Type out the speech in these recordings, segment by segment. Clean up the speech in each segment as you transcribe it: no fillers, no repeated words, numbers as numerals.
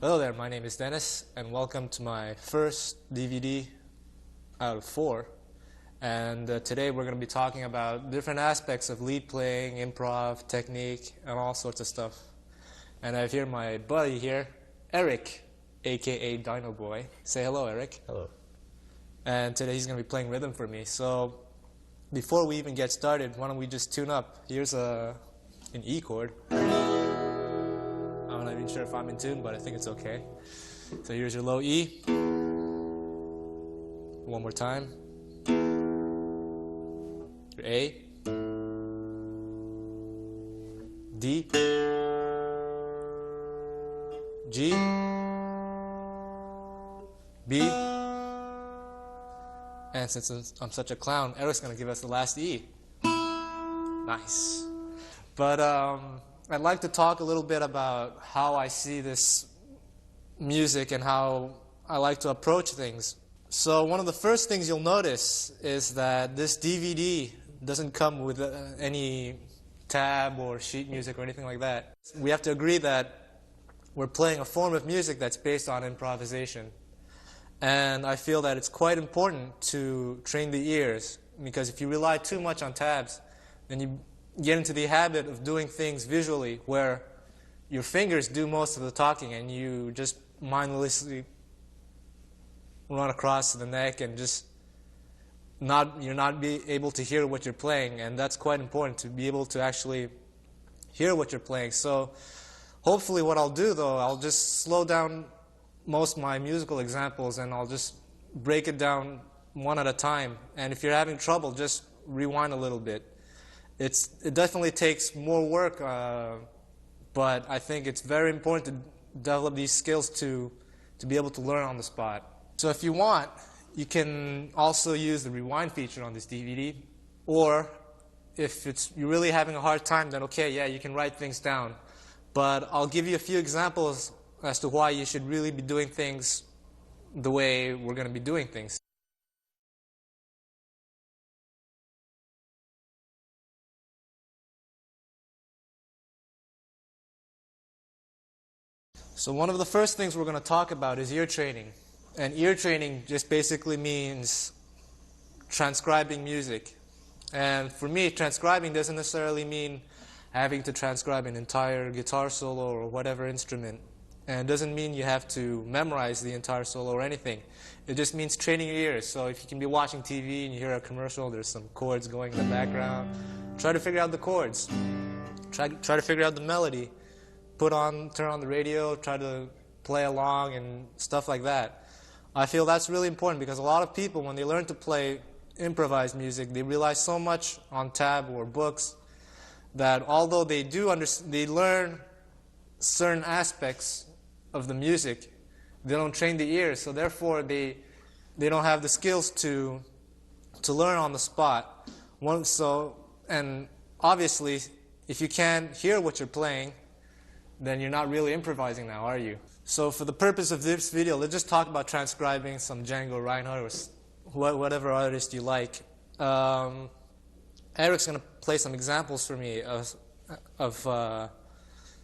Hello there, my name is Dennis, and welcome to my first DVD out of 4. And today we're going to be talking about different aspects of lead playing, improv, technique, and all sorts of stuff. And I have here my buddy here, Eric, aka Dino Boy. Say hello, Eric. Hello. And today he's going to be playing rhythm for me. So before we even get started, why don't we just tune up? Here's an E chord. I'm not even sure if I'm in tune, but I think it's okay. So here's your low E. One more time. Your A. D. G. B. And since I'm such a clown, Eric's going to give us the last E. Nice. But I'd like to talk a little bit about how I see this music and how I like to approach things. So one of the first things you'll notice is that this DVD doesn't come with any tab or sheet music or anything like that. We have to agree that we're playing a form of music that's based on improvisation. And I feel that it's quite important to train the ears, because if you rely too much on tabs, then you get into the habit of doing things visually where your fingers do most of the talking and you just mindlessly run across the neck and just you're not be able to hear what you're playing, and that's quite important to be able to actually hear what you're playing. So hopefully what I'll do though, I'll just slow down most of my musical examples and I'll just break it down one at a time, and if you're having trouble, just rewind a little bit. It definitely takes more work, but I think it's very important to develop these skills to be able to learn on the spot. So if you want, you can also use the rewind feature on this DVD, or if you're really having a hard time, then okay, yeah, you can write things down. But I'll give you a few examples as to why you should really be doing things the way we're going to be doing things. So one of the first things we're going to talk about is ear training. And ear training just basically means transcribing music. And for me, transcribing doesn't necessarily mean having to transcribe an entire guitar solo or whatever instrument. And it doesn't mean you have to memorize the entire solo or anything. It just means training your ears. So if you can be watching TV and you hear a commercial, there's some chords going in the background, try to figure out the chords. Try to figure out the melody. Turn on the radio, try to play along and stuff like that. I feel that's really important because a lot of people, when they learn to play improvised music, they rely so much on tab or books that although they learn certain aspects of the music, they don't train the ears, so therefore they don't have the skills to learn on the spot. And obviously, if you can't hear what you're playing, then you're not really improvising now, are you? So for the purpose of this video, let's just talk about transcribing some Django Reinhardt or whatever artist you like. Eric's going to play some examples for me of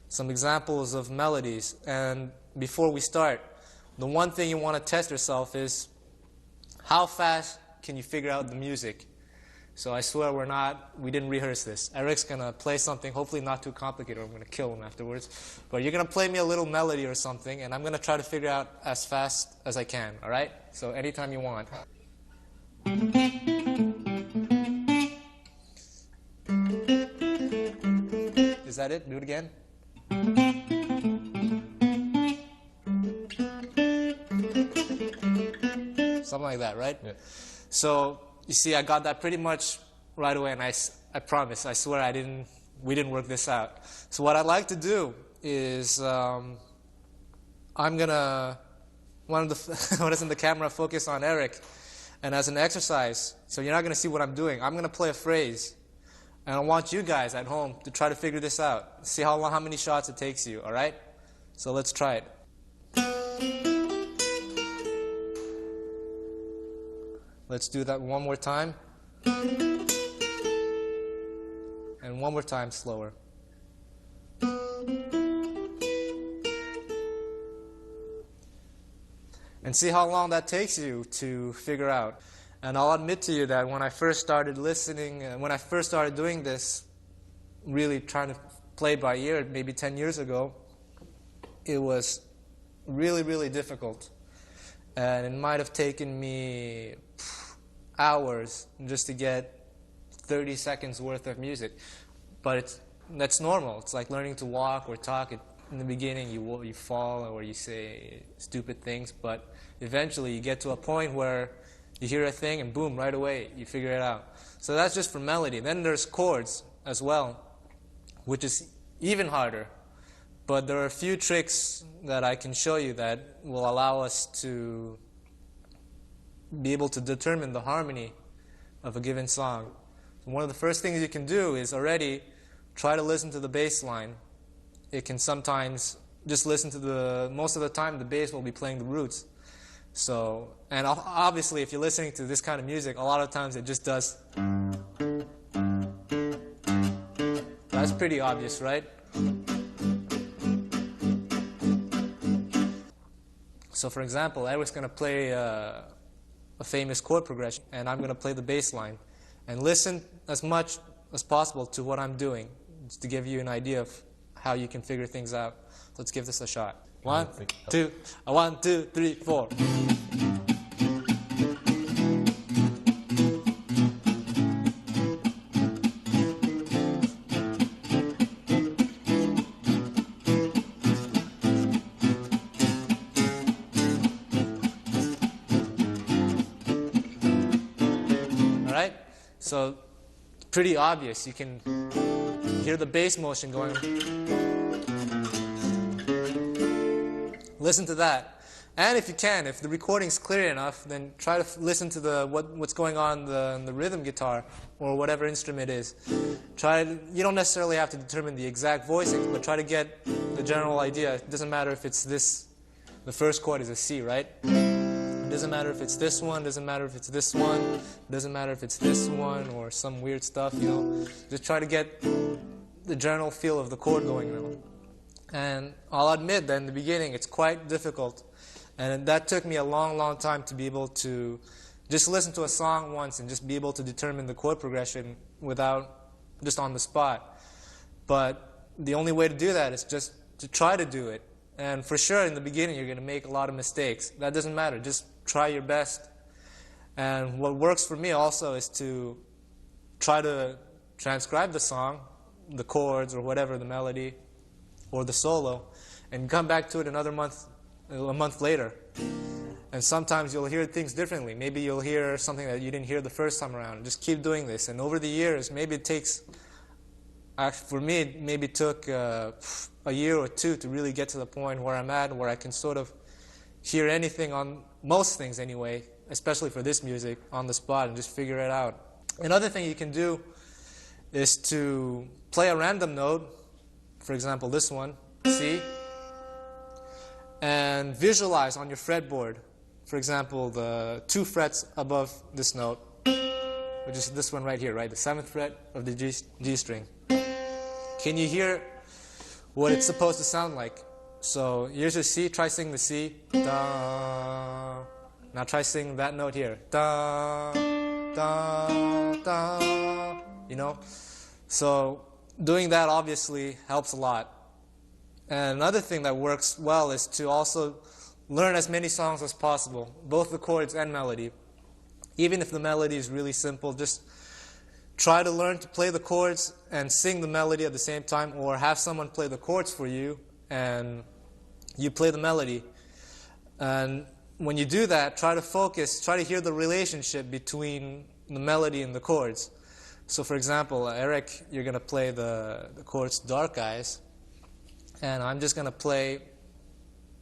some examples of melodies. And before we start, the one thing you want to test yourself is how fast can you figure out the music? So I swear we didn't rehearse this. Eric's going to play something, hopefully not too complicated, or I'm going to kill him afterwards. But you're going to play me a little melody or something, and I'm going to try to figure out as fast as I can, all right? So anytime you want. Is that it? Do it again. Something like that, right? Yeah. So you see, I got that pretty much right away, and I promise, I swear we didn't work this out. So what I'd like to do is I'm going to, why doesn't the camera focus on Eric? And as an exercise, so you're not going to see what I'm doing, I'm going to play a phrase, and I want you guys at home to try to figure this out. See how many shots it takes you, all right? So let's try it. Let's do that one more time. And one more time slower. and see how long that takes you to figure out. And I'll admit to you that when I first started listening, when I first started doing this, really trying to play by ear, maybe 10 years ago, it was really, really difficult. And it might have taken me hours just to get 30 seconds worth of music. But that's normal. It's like learning to walk or talk. In the beginning, you fall or you say stupid things, but eventually you get to a point where you hear a thing and boom, right away, you figure it out. So that's just for melody. Then there's chords as well, which is even harder. But there are a few tricks that I can show you that will allow us to be able to determine the harmony of a given song. So one of the first things you can do is already try to listen to the bass line. It can sometimes just listen to most of the time the bass will be playing the roots. So, and obviously if you're listening to this kind of music, a lot of times it just does. That's pretty obvious, right? So for example, Eric's going to play a famous chord progression, and I'm going to play the bass line. And listen as much as possible to what I'm doing, just to give you an idea of how you can figure things out. Let's give this a shot. 1, 2, 1, 2, 3, 4. Alright? So, pretty obvious. You can hear the bass motion going. Listen to that. And if you can, if the recording's clear enough, then try to listen to what's going on in the rhythm guitar or whatever instrument it is. You don't necessarily have to determine the exact voicing, but try to get the general idea. It doesn't matter if it's this, the first chord is a C, right? It doesn't matter if it's this one, doesn't matter if it's this one, it doesn't matter if it's this one or some weird stuff, you know. Just try to get the general feel of the chord going on. And I'll admit that in the beginning it's quite difficult. And that took me a long, long time to be able to just listen to a song once and just be able to determine the chord progression without, just on the spot. But the only way to do that is just to try to do it. And for sure in the beginning you're going to make a lot of mistakes. That doesn't matter. Just try your best. And what works for me also is to try to transcribe the song, the chords or whatever, the melody, or the solo, and come back to it a month later. And sometimes you'll hear things differently. Maybe you'll hear something that you didn't hear the first time around. Just keep doing this. And over the years, maybe it takes, for me, it maybe took a year or two to really get to the point where I'm at, where I can sort of hear anything on, most things anyway, especially for this music, on the spot and just figure it out. Another thing you can do is to play a random note. For example, this one, C, and visualize on your fretboard, for example, the 2 frets above this note, which is this one right here, right, the 7th fret of the G string. Can you hear what it's supposed to sound like? So here's your C, try singing the C, da. Now try singing that note here, da, da, da, you know? So doing that obviously helps a lot. And another thing that works well is to also learn as many songs as possible, both the chords and melody. Even if the melody is really simple, just try to learn to play the chords and sing the melody at the same time, or have someone play the chords for you and you play the melody. And when you do that, try to focus, try to hear the relationship between the melody and the chords. So for example, Eric, you're going to play the chords Dark Eyes, and I'm just going to play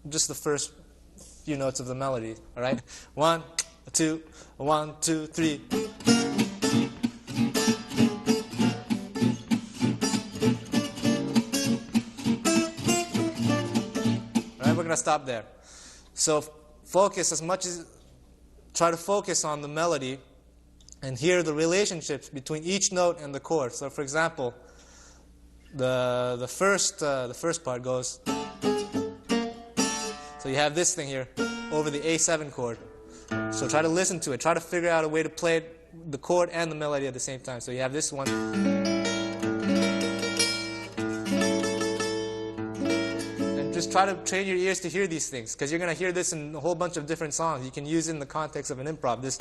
just the first few notes of the melody, all right? 1, 2, 1, 2, 3. All right, we're going to stop there. So focus as much as, try to focus on the melody and hear the relationships between each note and the chord. So for example, the first part goes, so you have this thing here, over the A7 chord. So try to listen to it. Try to figure out a way to play it, the chord and the melody at the same time. So you have this one. And just try to train your ears to hear these things, because you're going to hear this in a whole bunch of different songs. You can use it in the context of an improv. This,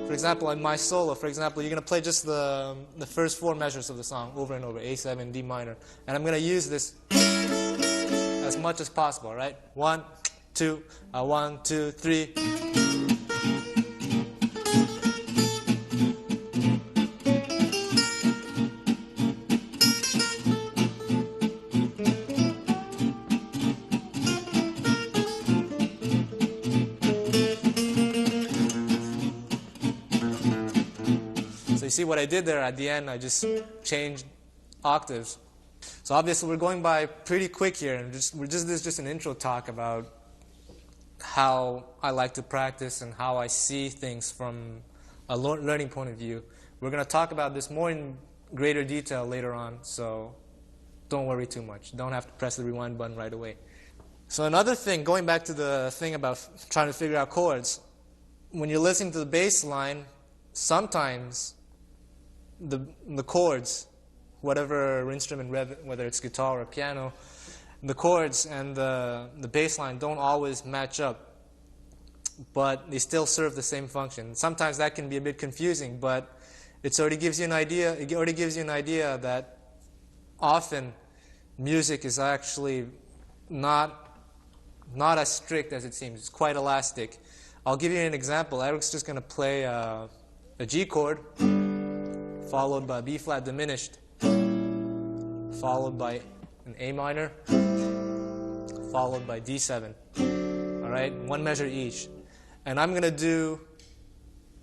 for example, in my solo, for example, you're going to play just the first 4 measures of the song over and over, A7, D minor. And I'm going to use this as much as possible, right? 1, 2, 1, 2, 3. So you see what I did there at the end? I just changed octaves. So obviously we're going by pretty quick here, and this is just an intro talk about how I like to practice and how I see things from a learning point of view. We're going to talk about this more in greater detail later on, so don't worry too much. Don't have to press the rewind button right away. So another thing, going back to the thing about trying to figure out chords, when you're listening to the bass line, sometimes the chords, whatever instrument, whether it's guitar or piano, the chords and the bass line don't always match up, but they still serve the same function. Sometimes that can be a bit confusing, but it already gives you an idea. It already gives you an idea that often music is actually not as strict as it seems. It's quite elastic. I'll give you an example. Eric's just going to play a G chord, followed by B flat diminished, followed by an A minor, followed by D7. All right, 1 measure each. And I'm going to do,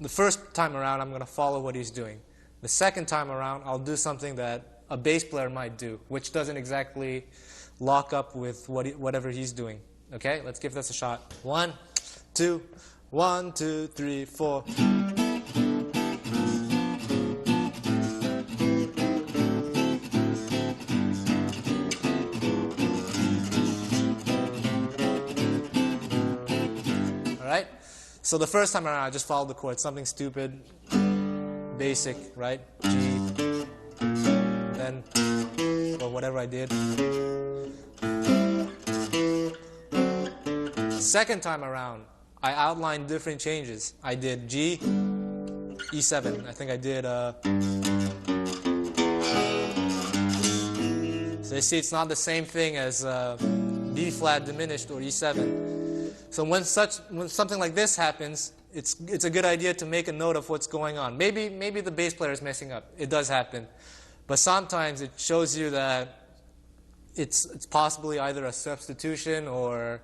the first time around, I'm going to follow what he's doing. The second time around, I'll do something that a bass player might do, which doesn't exactly lock up with whatever he's doing. Okay, let's give this a shot. 1, 2, 1, 2, 3, 4. So the first time around, I just followed the chord, something stupid, basic, right? G, then, or whatever I did. Second time around, I outlined different changes. I did G, E7. I think I did, so you see it's not the same thing as B flat diminished or E7. So when something like this happens, it's a good idea to make a note of what's going on. Maybe the bass player is messing up. It does happen. But sometimes it shows you that it's possibly either a substitution or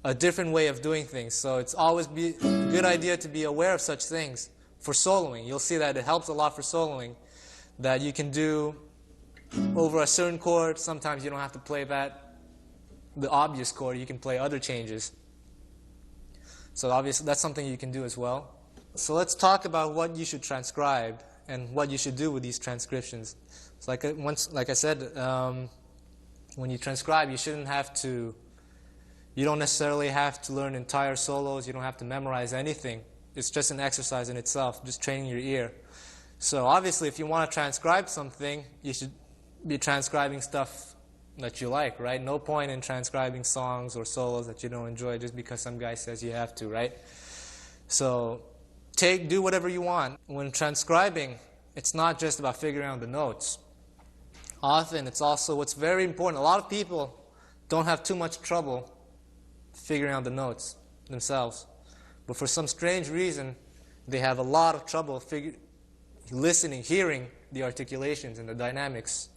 a different way of doing things. So it's always a good idea to be aware of such things for soloing. You'll see that it helps a lot for soloing, that you can do over a certain chord. Sometimes you don't have to play the obvious chord. You can play other changes. So obviously that's something you can do as well. So let's talk about what you should transcribe and what you should do with these transcriptions. So like I said, when you transcribe, you don't necessarily have to learn entire solos. You don't have to memorize anything. It's just an exercise in itself, just training your ear. So obviously if you want to transcribe something, you should be transcribing stuff that you like, right? No point in transcribing songs or solos that you don't enjoy just because some guy says you have to, right? So do whatever you want. When transcribing, it's not just about figuring out the notes. Often it's also what's very important. A lot of people don't have too much trouble figuring out the notes themselves. But for some strange reason, they have a lot of trouble hearing the articulations and the dynamics.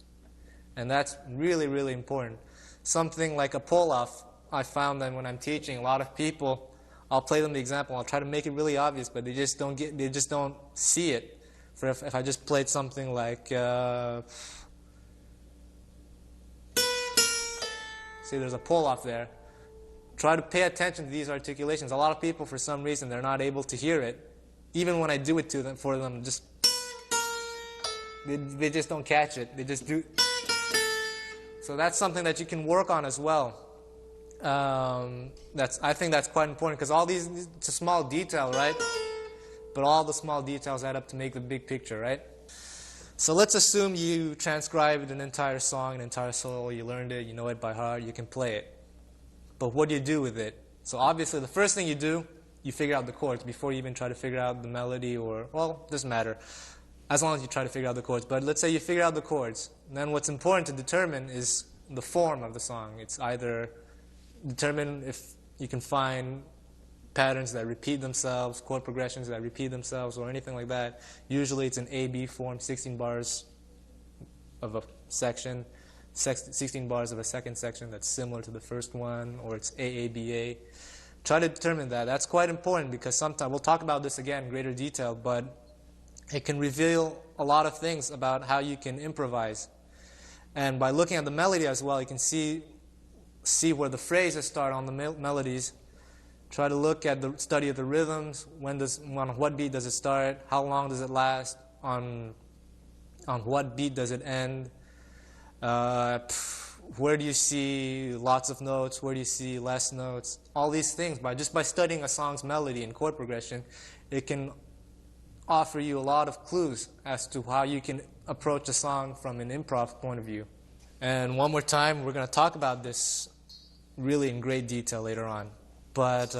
And that's really, really important. Something like a pull-off, I found that when I'm teaching, a lot of people, I'll play them the example, I'll try to make it really obvious, but they just don't see it. If I just played something like, see there's a pull-off there. Try to pay attention to these articulations. A lot of people, for some reason, they're not able to hear it. Even when I do it for them, they just don't catch it. They just do. So that's something that you can work on as well. I think that's quite important because all these, it's a small detail, right? But all the small details add up to make the big picture, right? So let's assume you transcribed an entire song, an entire solo, you learned it, you know it by heart, you can play it. But what do you do with it? So obviously the first thing you do, you figure out the chords before you even try to figure out the melody or, well, it doesn't matter, as long as you try to figure out the chords. But let's say you figure out the chords. Then what's important to determine is the form of the song. It's either determine if you can find patterns that repeat themselves, chord progressions that repeat themselves, or anything like that. Usually it's an A-B form, 16 bars of a section, 16 bars of a second section that's similar to the first one, or it's A-A-B-A. Try to determine that. That's quite important because sometimes, we'll talk about this again in greater detail, but it can reveal a lot of things about how you can improvise. And by looking at the melody as well, you can see where the phrases start on the melodies. Try to look at the study of the rhythms. On what beat does it start? How long does it last? On what beat does it end? Where do you see lots of notes? Where do you see less notes? All these things, just by studying a song's melody and chord progression, it can offer you a lot of clues as to how you can approach a song from an improv point of view. And one more time, we're going to talk about this really in great detail later on. But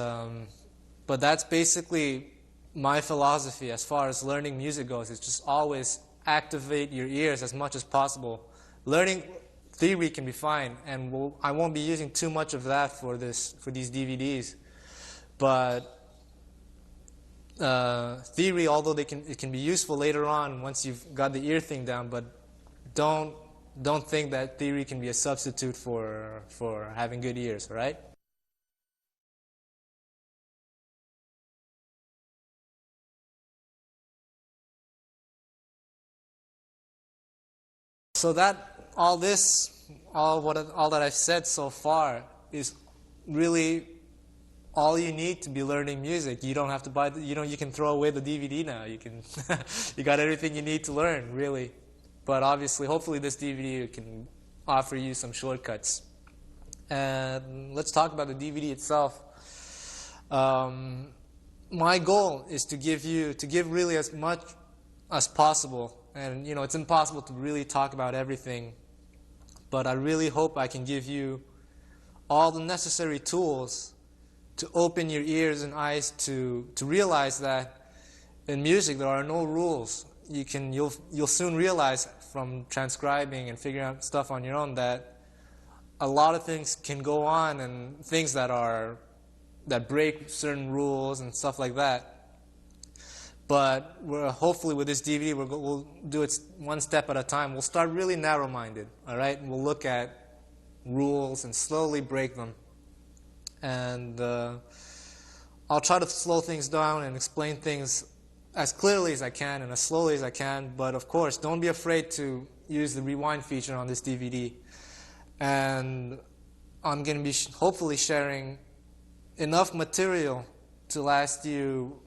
that's basically my philosophy as far as learning music goes. It's just always activate your ears as much as possible. Learning theory can be fine, and I won't be using too much of that for these DVDs. But theory, although it can be useful later on once you've got the ear thing down, but don't think that theory can be a substitute for having good ears, right? So all that I've said so far is really all you need to be learning music. You don't have to buy you can throw away the DVD now. You got everything you need to learn, really. But obviously, hopefully this DVD can offer you some shortcuts. And let's talk about the DVD itself. My goal is to give really as much as possible. And it's impossible to really talk about everything, but I really hope I can give you all the necessary tools to open your ears and eyes to realize that in music there are no rules. You'll soon realize from transcribing and figuring out stuff on your own that a lot of things can go on, and things that break certain rules and stuff like that. But hopefully with this DVD, we'll do it one step at a time. We'll start really narrow-minded, all right? We'll look at rules and slowly break them. And I'll try to slow things down and explain things as clearly as I can and as slowly as I can. But of course, don't be afraid to use the rewind feature on this DVD. And I'm going to be hopefully sharing enough material to last you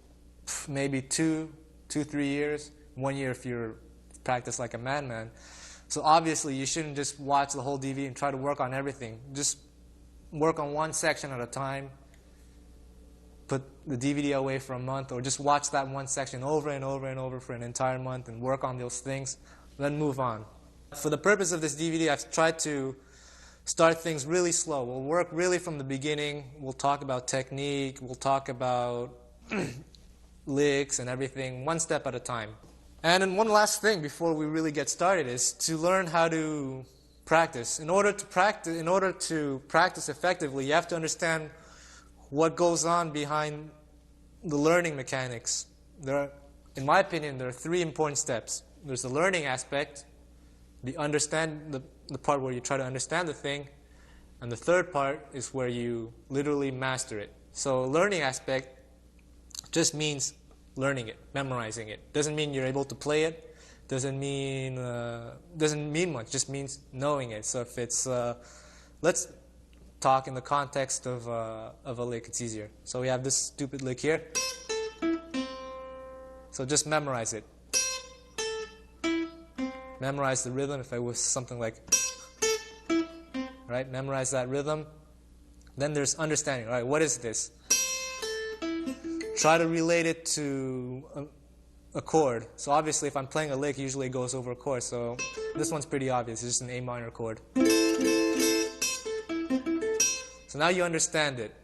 maybe 3 years, 1 year if you're practice like a madman. So obviously you shouldn't just watch the whole DVD and try to work on everything. Just work on one section at a time. Put the DVD away for a month, or just watch that one section over and over and over for an entire month and work on those things, then move on. For the purpose of this DVD, I've tried to start things really slow. We'll work really from the beginning. We'll talk about technique. We'll talk about licks and everything, one step at a time. And then one last thing before we really get started is to learn how to practice. In order to practice effectively, you have to understand what goes on behind the learning mechanics. In my opinion, there are 3 important steps. There's the learning aspect, the part where you try to understand the thing, and the third part is where you literally master it. So learning aspect just means learning it, memorizing it. Doesn't mean you're able to play it. Doesn't mean much. Just means knowing it. So if it's let's talk in the context of a lick. It's easier. So we have this stupid lick here. So just memorize it. Memorize the rhythm. If it was something like, right, memorize that rhythm. Then there's understanding. All right, what is this? Try to relate it to a chord. So obviously if I'm playing a lick, usually it goes over a chord. So this one's pretty obvious. It's just an A minor chord. So now you understand it.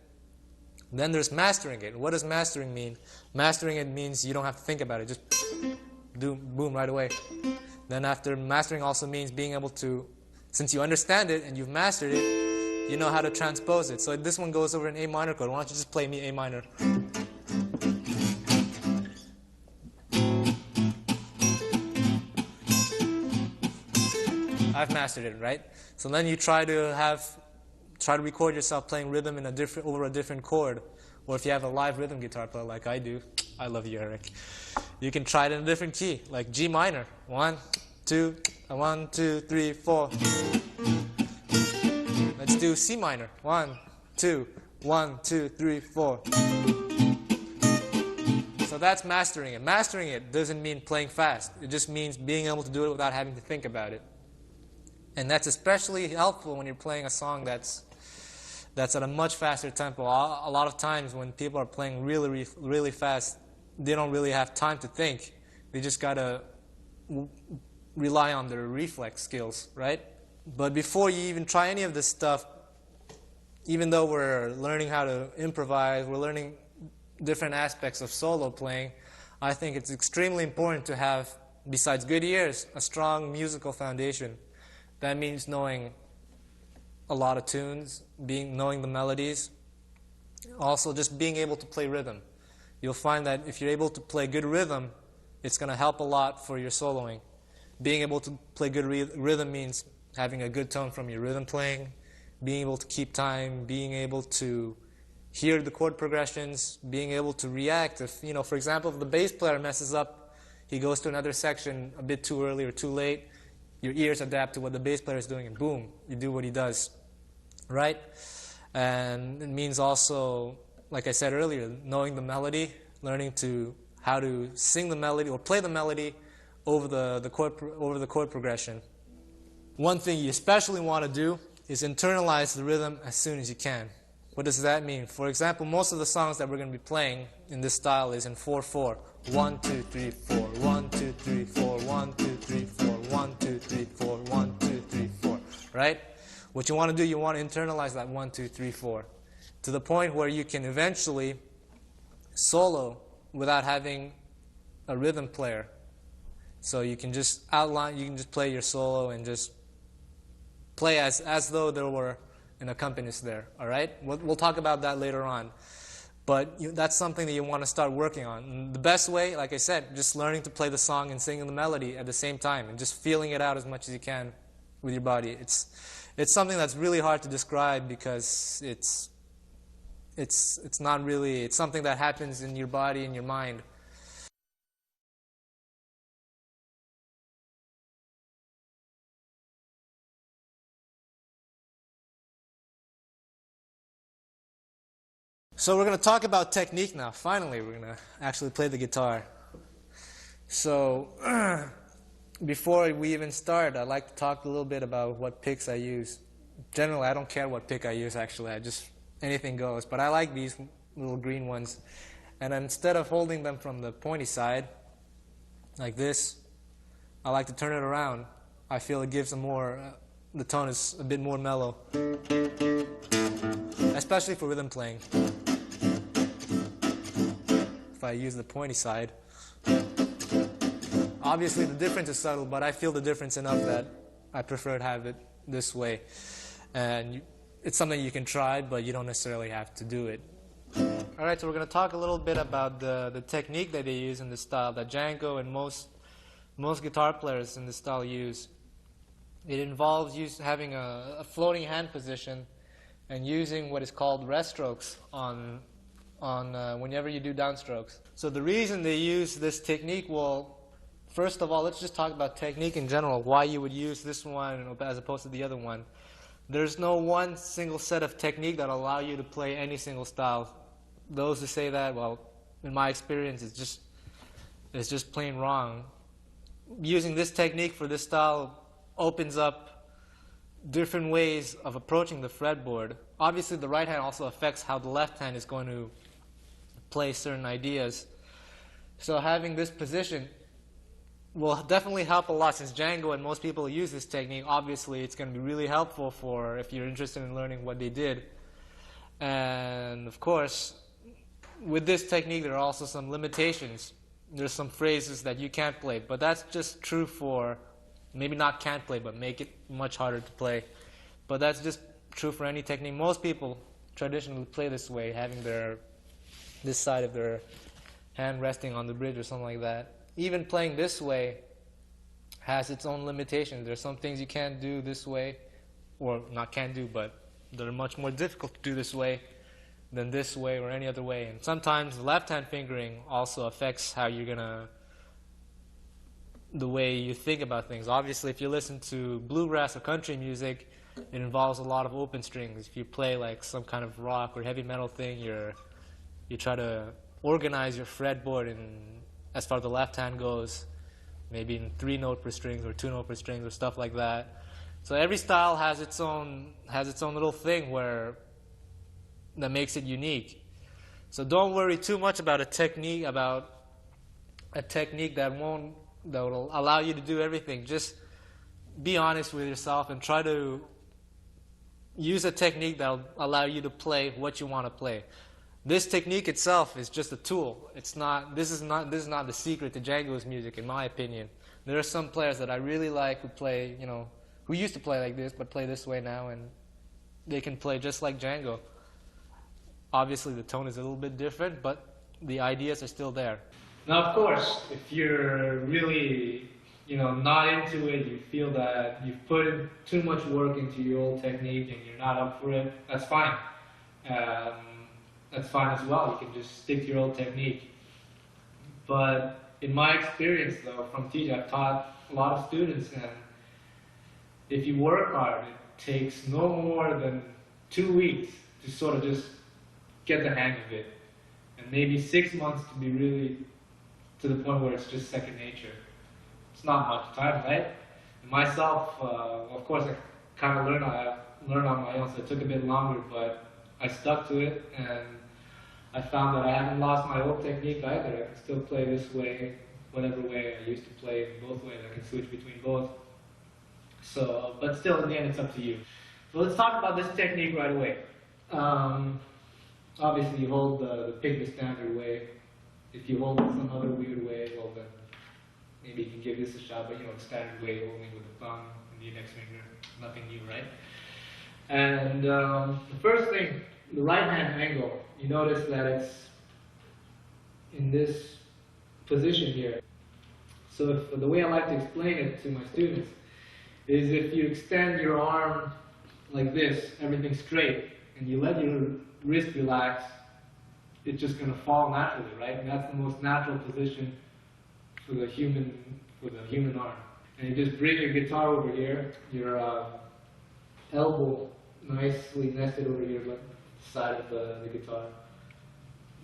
Then there's mastering it. What does mastering mean? Mastering it means you don't have to think about it. Just do boom right away. Then after mastering also means being able to, since you understand it and you've mastered it, you know how to transpose it. So this one goes over an A minor chord. Why don't you just play me A minor? I've mastered it, right? So then you try to record yourself playing rhythm in over a different chord. Or if you have a live rhythm guitar player like I do, I love you, Eric. You can try it in a different key, like G minor. 1, 2, 1, 2, 3, 4. Let's do C minor. 1, 2, 1, 2, 3, 4. So that's mastering it. Mastering it doesn't mean playing fast. It just means being able to do it without having to think about it. And that's especially helpful when you're playing a song that's at a much faster tempo. A lot of times when people are playing really, really fast, they don't really have time to think. They just got to rely on their reflex skills, right? But before you even try any of this stuff, even though we're learning how to improvise, we're learning different aspects of solo playing, I think it's extremely important to have, besides good ears, a strong musical foundation. That means knowing a lot of tunes, knowing the melodies, also just being able to play rhythm. You'll find that if you're able to play good rhythm, it's going to help a lot for your soloing. Being able to play good rhythm means having a good tone from your rhythm playing, being able to keep time, being able to hear the chord progressions, being able to react. If, for example, if the bass player messes up, he goes to another section a bit too early or too late, your ears adapt to what the bass player is doing, and boom, you do what he does, right? And it means also, like I said earlier, knowing the melody, learning how to sing the melody or play the melody over the chord progression. One thing you especially want to do is internalize the rhythm as soon as you can. What does that mean? For example, most of the songs that we're going to be playing in this style is in 4/4. 1, 2, 3, 4. 1, 2, 3, 4. 1, 2, 3, 4. 1, 2, 3, 4. 1, 2, 3, 4. Right? What you want to do, you want to internalize that 1, 2, 3, 4 to the point where you can eventually solo without having a rhythm player. So you can just outline, you can just play your solo and just play as though there were an accompanist there. All right? We'll talk about that later on. But that's something that you want to start working on. And the best way, like I said, just learning to play the song and singing the melody at the same time and just feeling it out as much as you can with your body. It's something that's really hard to describe because it's not really, it's something that happens in your body and your mind. So we're going to talk about technique now. Finally, we're going to actually play the guitar. So before we even start, I'd like to talk a little bit about what picks I use. Generally, I don't care what pick I use, actually. Anything goes. But I like these little green ones. And instead of holding them from the pointy side, like this, I like to turn it around. I feel it gives the tone is a bit more mellow. Especially for rhythm playing. If I use the pointy side. Obviously the difference is subtle, but I feel the difference enough that I prefer to have it this way. And it's something you can try, but you don't necessarily have to do it. Alright, so we're going to talk a little bit about the technique that they use in this style, that Django and most guitar players in this style use. It involves having a floating hand position and using what is called rest strokes on whenever you do downstrokes. So the reason they use this technique, well, first of all, let's just talk about technique in general, why you would use this one as opposed to the other one. There's no one single set of technique that will allow you to play any single style. Those who say that, well, in my experience, it's just plain wrong. Using this technique for this style opens up different ways of approaching the fretboard. Obviously, the right hand also affects how the left hand is going to play certain ideas. So having this position will definitely help a lot. Since Django and most people use this technique, obviously it's going to be really helpful for if you're interested in learning what they did. And of course, with this technique, there are also some limitations. There's some phrases that you can't play, but that's just true for, maybe not can't play, but make it much harder to play. But that's just true for any technique. Most people traditionally play this way, having this side of their hand resting on the bridge or something like that. Even playing this way has its own limitations. There's some things you can't do this way, or not can't do, but they're much more difficult to do this way than this way or any other way. And sometimes left-hand fingering also affects how you're gonna, the way you think about things. Obviously, if you listen to bluegrass or country music, it involves a lot of open strings. If you play like some kind of rock or heavy metal thing, you try to organize your fretboard in, as far as the left hand goes, maybe in 3-note per strings or 2-note per strings or stuff like that. So every style has its own little thing that makes it unique. So don't worry too much about a technique that will allow you to do everything. Just be honest with yourself and try to use a technique that will allow you to play what you want to play. This technique itself is just a tool. This is not the secret to Django's music, in my opinion. There are some players that I really like who play, who used to play like this, but play this way now, and they can play just like Django. Obviously, the tone is a little bit different, but the ideas are still there. Now, of course, if you're really, not into it, you feel that you've put in too much work into your old technique and you're not up for it, that's fine. That's fine as well. You can just stick to your old technique. But in my experience, though, from teaching, I've taught a lot of students, and if you work hard, it takes no more than 2 weeks to sort of just get the hang of it, and maybe 6 months to be really to the point where it's just second nature. It's not much time, right? And myself, of course, I kind of learned on my own, so it took a bit longer, but I stuck to it, and I found that I haven't lost my old technique either. I can still play this way, whatever way I used to play, both ways. I can switch between both. So, but still, in the end, it's up to you. So let's talk about this technique right away. Obviously, you hold the pick the standard way. If you hold it some other weird way, well then maybe you can give this a shot, but the standard way, holding with the thumb and the index finger, nothing new, right? And the first thing, the right hand angle, you notice that it's in this position here. So the way I like to explain it to my students is if you extend your arm like this, everything straight, and you let your wrist relax, it's just going to fall naturally, right? And that's the most natural position for the human arm. And you just bring your guitar over here, your elbow nicely nested over here, like the side of the guitar.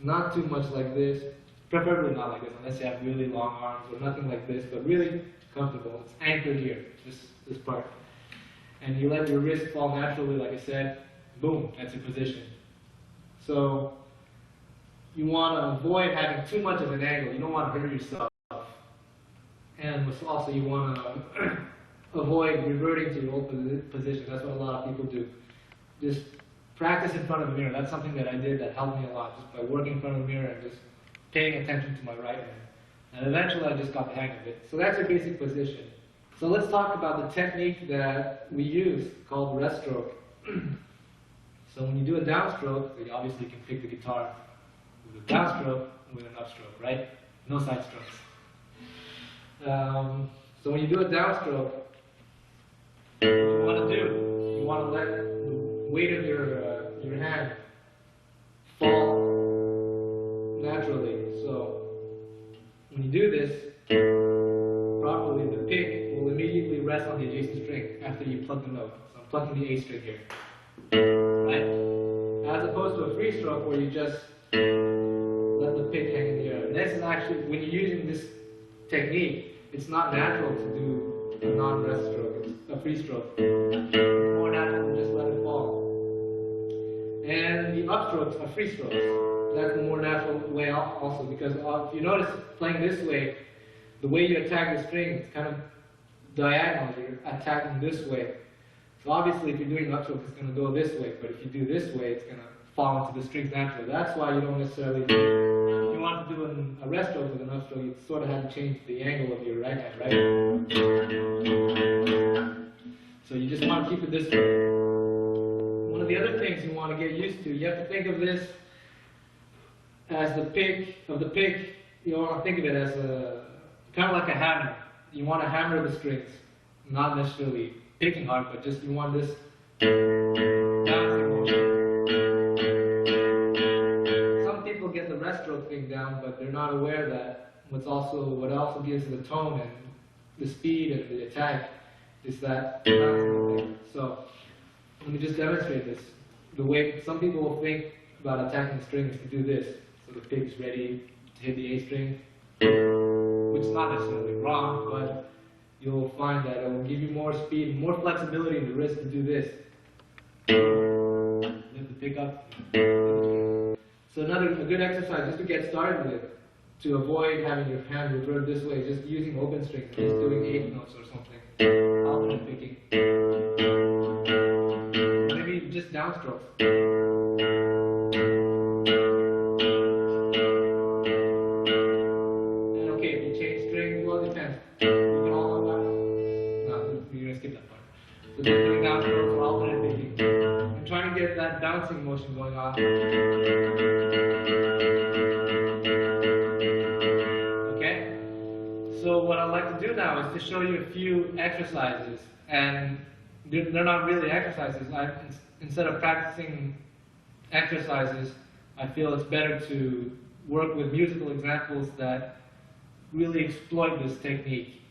Not too much like this, preferably not like this, unless you have really long arms or nothing like this, but really comfortable. It's anchored here, this part. And you let your wrist fall naturally, like I said, boom, that's your position. So you want to avoid having too much of an angle. You don't want to hurt yourself. And also you want to avoid reverting to your old position. That's what a lot of people do. Just practice in front of the mirror. That's something that I did that helped me a lot, just by working in front of the mirror and just paying attention to my right hand. And eventually I just got the hang of it. So that's your basic position. So let's talk about the technique that we use called rest stroke. So when you do a downstroke, you obviously can pick the guitar with a downstroke, with an upstroke, right? No side strokes. So when you do a downstroke, what you want to do, you want to let the weight of your hand fall naturally. So when you do this properly, the pick will immediately rest on the adjacent string after you plug the note. So I'm plugging the A string here. Right? As opposed to a free stroke where you just let the pick hang in the air. This is actually, when you're using this technique, it's not natural to do a non-rest stroke, it's a free stroke. And the upstrokes are free strokes. That's the more natural way also, because if you notice playing this way, the way you attack the string is kind of diagonal. You're attacking this way. So obviously if you're doing an upstroke, it's going to go this way, but if you do this way, it's going to fall into the strings naturally. That's why you don't necessarily if you want to do a rest stroke with an upstroke, you sort of have to change the angle of your right hand, right? So you just want to keep it this way. One of the other things you want to get used to, you have to think of this as the pick of the pick. You want to think of it as kind of like a hammer. You want to hammer the strings, not necessarily picking hard, but just you want this bouncing motion. Some people get the rest stroke thing down, but they're not aware that what also gives the tone and the speed and the attack is that bouncing motion. So let me just demonstrate this. The way some people will think about attacking the string is to do this. So the pick is ready to hit the A string, which is not necessarily wrong, but you'll find that it will give you more speed, more flexibility in the wrist to do this. Lift the pick up. So a good exercise just to get started with, to avoid having your hand revert this way, just using open strings, just doing 8 notes or something. Alternate picking. Maybe just downstrokes. And okay, if you change strings, well, it depends. You can all know that. No, you're going to skip that part. So just doing downstrokes or alternate picking. And trying to get that bouncing motion going on. Okay? So what I'd like to do now is to show you a few exercises. And they're not really exercises. Instead of practicing exercises, I feel it's better to work with musical examples that really exploit this technique.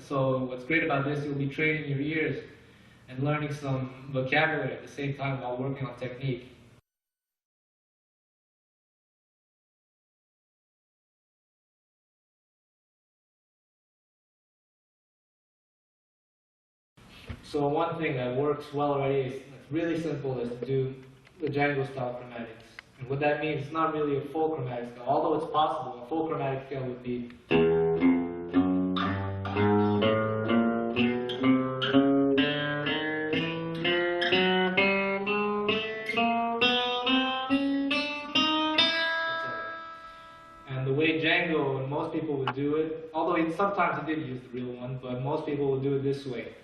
So what's great about this, you'll be training your ears and learning some vocabulary at the same time while working on technique. So one thing that works well already is really simple, is to do the Django style chromatics. And what that means, it's not really a full chromatic scale, although it's possible. A full chromatic scale would be and the way Django and most people would do it, although sometimes he did use the real one, but most people will do it this way.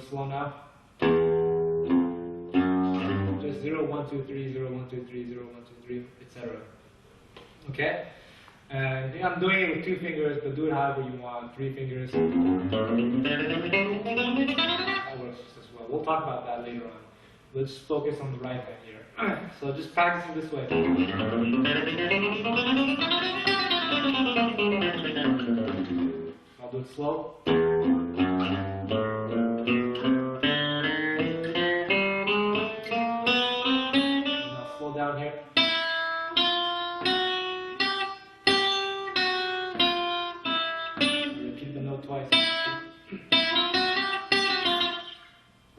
Slow now. Just 0, 1, 2, 3, 0, 1, 2, 3, 0, 1, 2, 3, etc. Okay? And I'm doing it with 2 fingers, but do it however you want. 3 fingers. That works just as well. We'll talk about that later on. Let's focus on the right hand here. So just practice it this way. I'll do it slow. Down here. Repeat the note twice.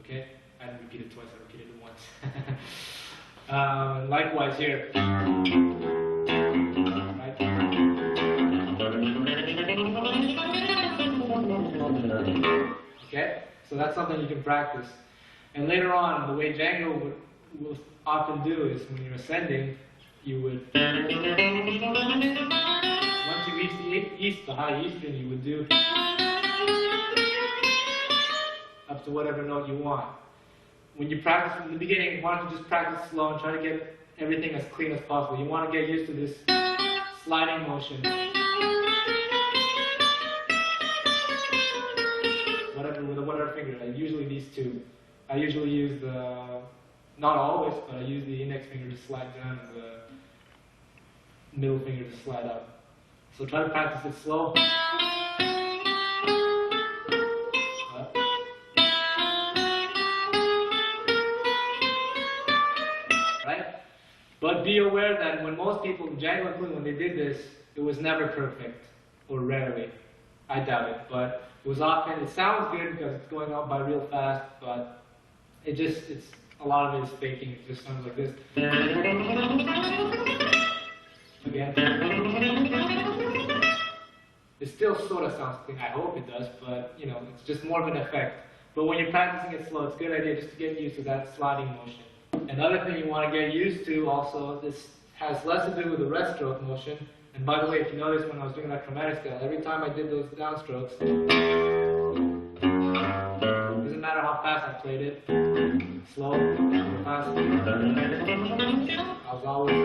Okay? I didn't repeat it twice, I repeated it once. Likewise here. Right? Okay? So that's something you can practice. And later on, the way Django will often do is when you're ascending, you would, once you reach the high E string, you would do up to whatever note you want. When you practice in the beginning, why don't you just practice slow and try to get everything as clean as possible. You want to get used to this sliding motion. With whatever finger, like usually these 2. I usually use the, not always, but I use the index finger to slide down and the middle finger to slide up. So try to practice it slow. Right? But be aware that when most people, Django including, when they did this, it was never perfect, or rarely. I doubt it, but it was often, it sounds good because it's going on by real fast, but it's a lot of it is faking. It just sounds like this. Again. It still sort of sounds clean. I hope it does, but you know, it's just more of an effect. But when you're practicing it slow, it's a good idea just to get used to that sliding motion. Another thing you want to get used to also, this has less to do with the rest stroke motion. And by the way, if you notice when I was doing that chromatic scale, every time I did those downstrokes, doesn't matter how fast I played it, slow, fast, I was always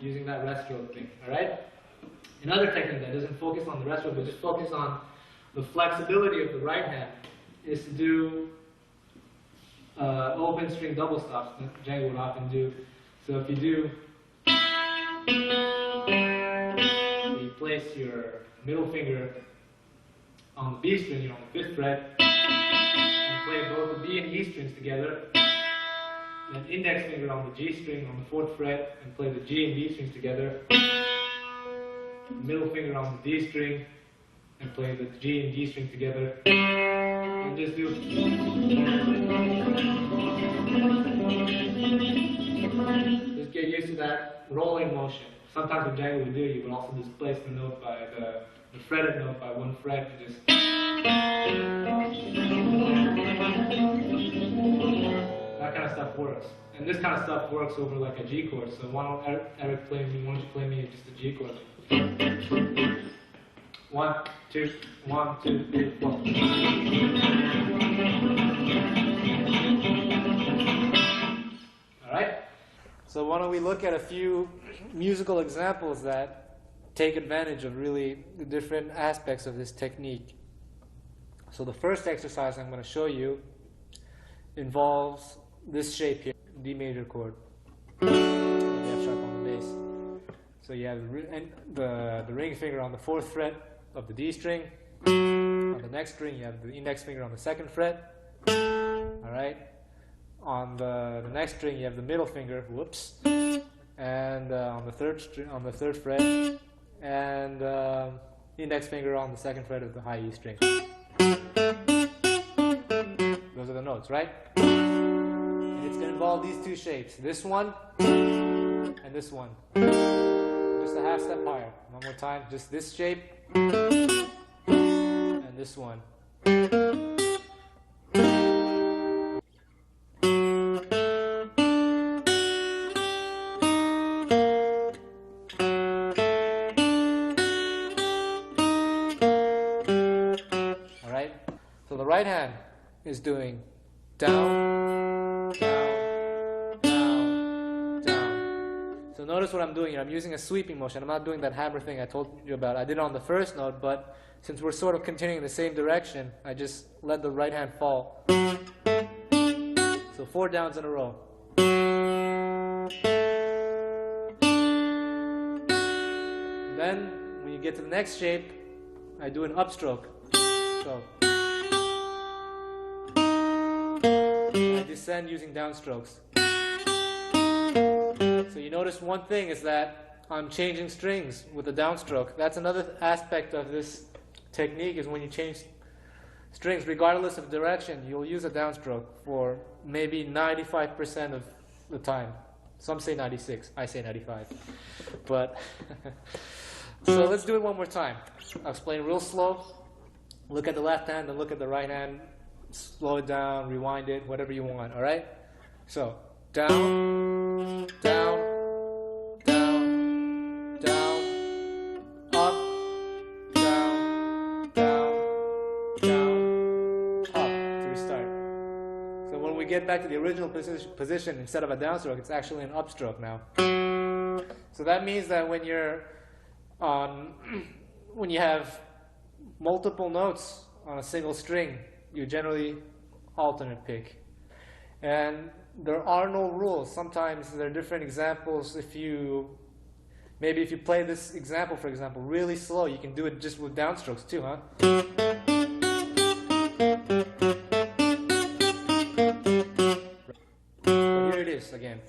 using that rest stroke thing, alright? Another technique that doesn't focus on the rest stroke, but just focus on the flexibility of the right hand, is to do open string double stops that Django would often do. So if you do, you place your middle finger on the B string, you're on the 5th fret, and play both the B and E strings together, then index finger on the G string on the 4th fret, and play the G and D strings together, middle finger on the D string, and play the G and D string together, and just do. Just get used to that rolling motion. Sometimes in Django we do, you would also displace the note by the fretted note by 1 fret, and just. That kind of stuff works. And this kind of stuff works over like a G chord. So why don't Eric play me? Why don't you play me just a G chord? 1, 2, 1, 2, 3, 4. All right. So why don't we look at a few musical examples that take advantage of really the different aspects of this technique. So the first exercise I'm going to show you involves this shape here, D major chord. You have sharp on the bass. So you have the ring finger on the 4th fret of the D string. On the next string, you have the index finger on the 2nd fret. All right. On the next string, you have the middle finger. Whoops. And on the 3rd fret, and index finger on the 2nd fret of the high E string. Those are the notes, right? And it's going to involve these two shapes. This one and this one. Just a half step higher. One more time. Just this shape and this one. Right hand is doing down, down, down, down. So notice what I'm doing here. I'm using a sweeping motion. I'm not doing that hammer thing I told you about. I did it on the first note, but since we're sort of continuing the same direction, I just let the right hand fall. So 4 downs in a row. Then, when you get to the next shape, I do an upstroke. So I descend using downstrokes. So you notice one thing is that I'm changing strings with the downstroke. That's another aspect of this technique, is when you change strings, regardless of direction, you'll use a downstroke for maybe 95% of the time. Some say 96, I say 95. But so let's do it one more time. I'll explain real slow. Look at the left hand and look at the right hand. Slow it down, rewind it, whatever you want, all right? So, down, down, down, down, up, down, down, down, up, to restart. So when we get back to the original position, instead of a downstroke, it's actually an upstroke now. So that means that when you're when you have multiple notes on a single string, you generally alternate pick. And there are no rules. Sometimes there are different examples. Maybe if you play this example, for example, really slow, you can do it just with downstrokes too, huh? But here it is again.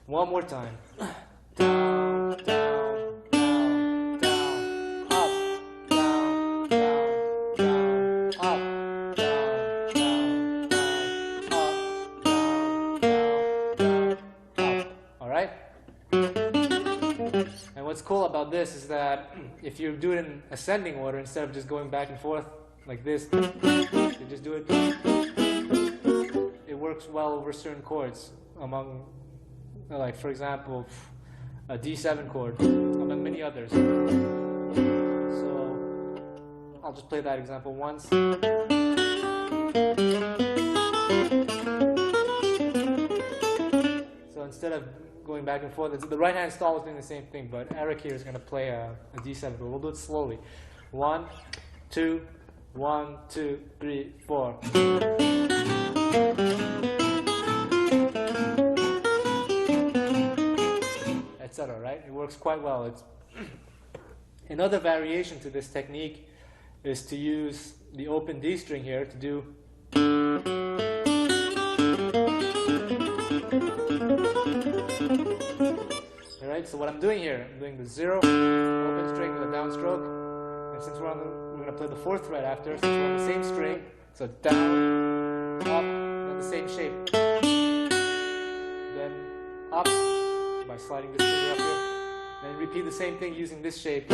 One more time. Down, down, this is that if you do it in ascending order, instead of just going back and forth like this, you just do it. It works well over certain chords, among, like for example, a D7 chord, among many others. So I'll just play that example once. So instead of going back and forth, the right hand is always doing the same thing, but Eric here is going to play a D7 chord. We'll do it slowly. 1, 2, 1, 2, 3, 4. Etc. Right? It works quite well. It's another variation to this technique is to use the open D string here to do. Alright, so what I'm doing here, I'm doing the 0 open string with a downstroke, and since we're going to play the 4th fret after, since we're on the same string, so down, up, then the same shape, then up by sliding this finger up here, then repeat the same thing using this shape.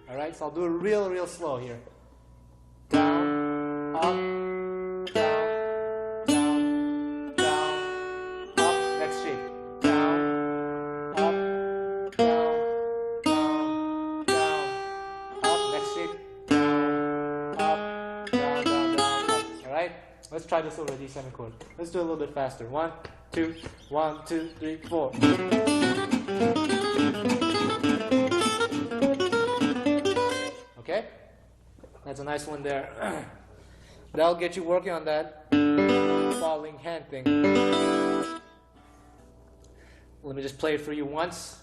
Alright, so I'll do it real slow here. Down, up, down, down, down, up, next shape. Down, up, down, down, down, up, next shape. Down, up, down, down, down, up. Alright? Let's try this over a D7 chord. Let's do it a little bit faster. 1, 2, 1, 2, 3, 4. Okay? That's a nice one there. That'll get you working on that falling hand thing. Let me just play it for you once.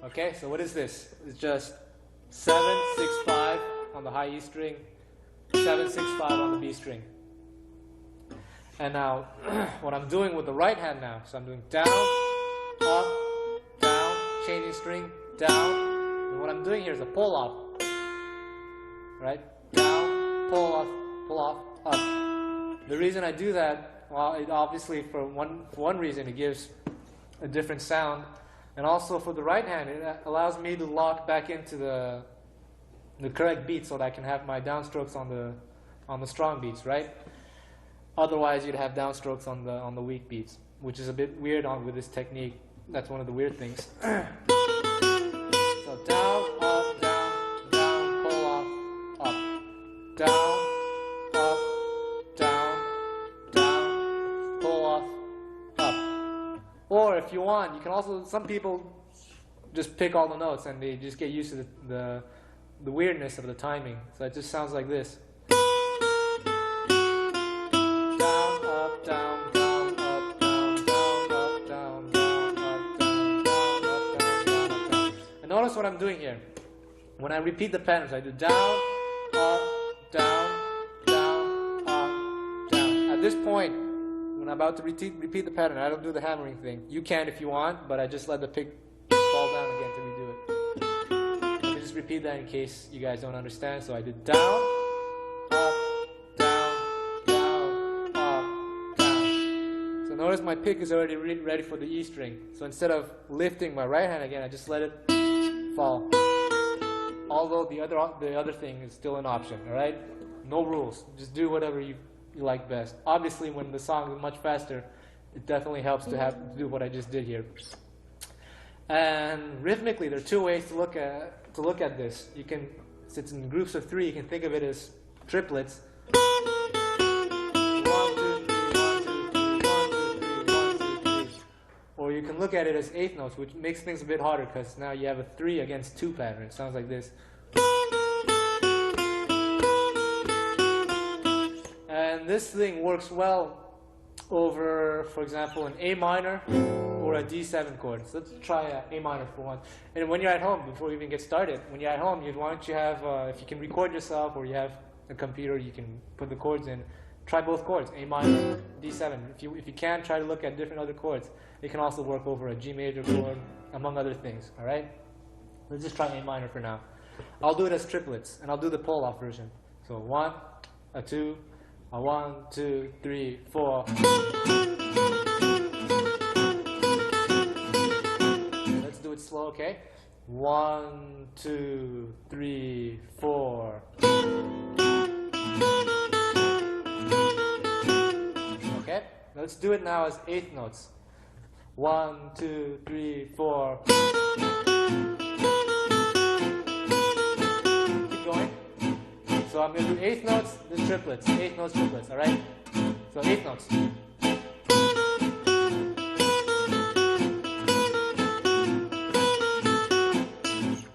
Okay, so what is this? It's just 7, 6, 5 on the high E string, 7, 6, 5 on the B string. And now, what I'm doing with the right hand now, so I'm doing down, up, down, changing string, down, and what I'm doing here is a pull off, right? Down, pull off, up. The reason I do that, well, it obviously for one reason it gives a different sound, and also for the right hand, it allows me to lock back into the correct beat so that I can have my downstrokes on the strong beats, right? Otherwise, you'd have downstrokes on the weak beats, which is a bit weird with this technique. That's one of the weird things. So down, up, down, down, pull off, up, down, up, down, down, pull off, up. Or if you want, you can also. Some people just pick all the notes and they just get used to the weirdness of the timing. So it just sounds like this. Notice what I'm doing here. When I repeat the patterns, I do down, up, down, down, up, down. At this point, when I'm about to repeat the pattern, I don't do the hammering thing. You can if you want, but I just let the pick fall down again to redo it. Let me just repeat that in case you guys don't understand. So I did down, up, down, down, up, down. So notice my pick is already ready for the E string. So instead of lifting my right hand again, I just let it fall. Although the other thing is still an option, alright? No rules. Just do whatever you like best. Obviously, when the song is much faster, it definitely helps to do what I just did here. And rhythmically, there are two ways to look at this. You can, since it's in groups of 3, you can think of it as triplets. 1, 2, 3, 1, 2, 3, 1, 2, 3, 1, 2, 3. Or you can look at it as 8th notes, which makes things a bit harder because now you have a 3 against 2 pattern. It sounds like this. And this thing works well over, for example, an A minor or a D7 chord. So let's try A minor for one. And when you're at home, before we even get started, when you're at home, why don't you have, if you can record yourself or you have a computer, you can put the chords in. Try both chords, A minor, D7. If you can, try to look at different other chords. It can also work over a G major chord, among other things, all right? Let's just try A minor for now. I'll do it as triplets, and I'll do the pull-off version. So 1, a 2, a 1, 2, 3, 4. Let's do it slow, okay? 1, 2, 3, 4. Okay, let's do it now as eighth notes. 1, 2, 3, 4. Keep going. So I'm going to do eighth notes, then triplets. Eighth notes, triplets, alright? So eighth notes.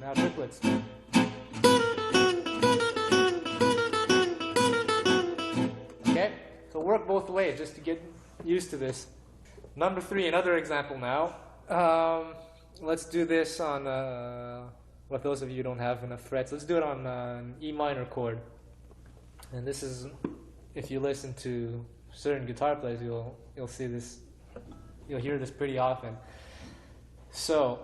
Now triplets. Okay? So work both ways just to get used to this. Number 3, another example now. Let's do this on, what those of you who don't have enough frets, let's do it on an E minor chord. And this is, if you listen to certain guitar players, you'll see this, you'll hear this pretty often. So,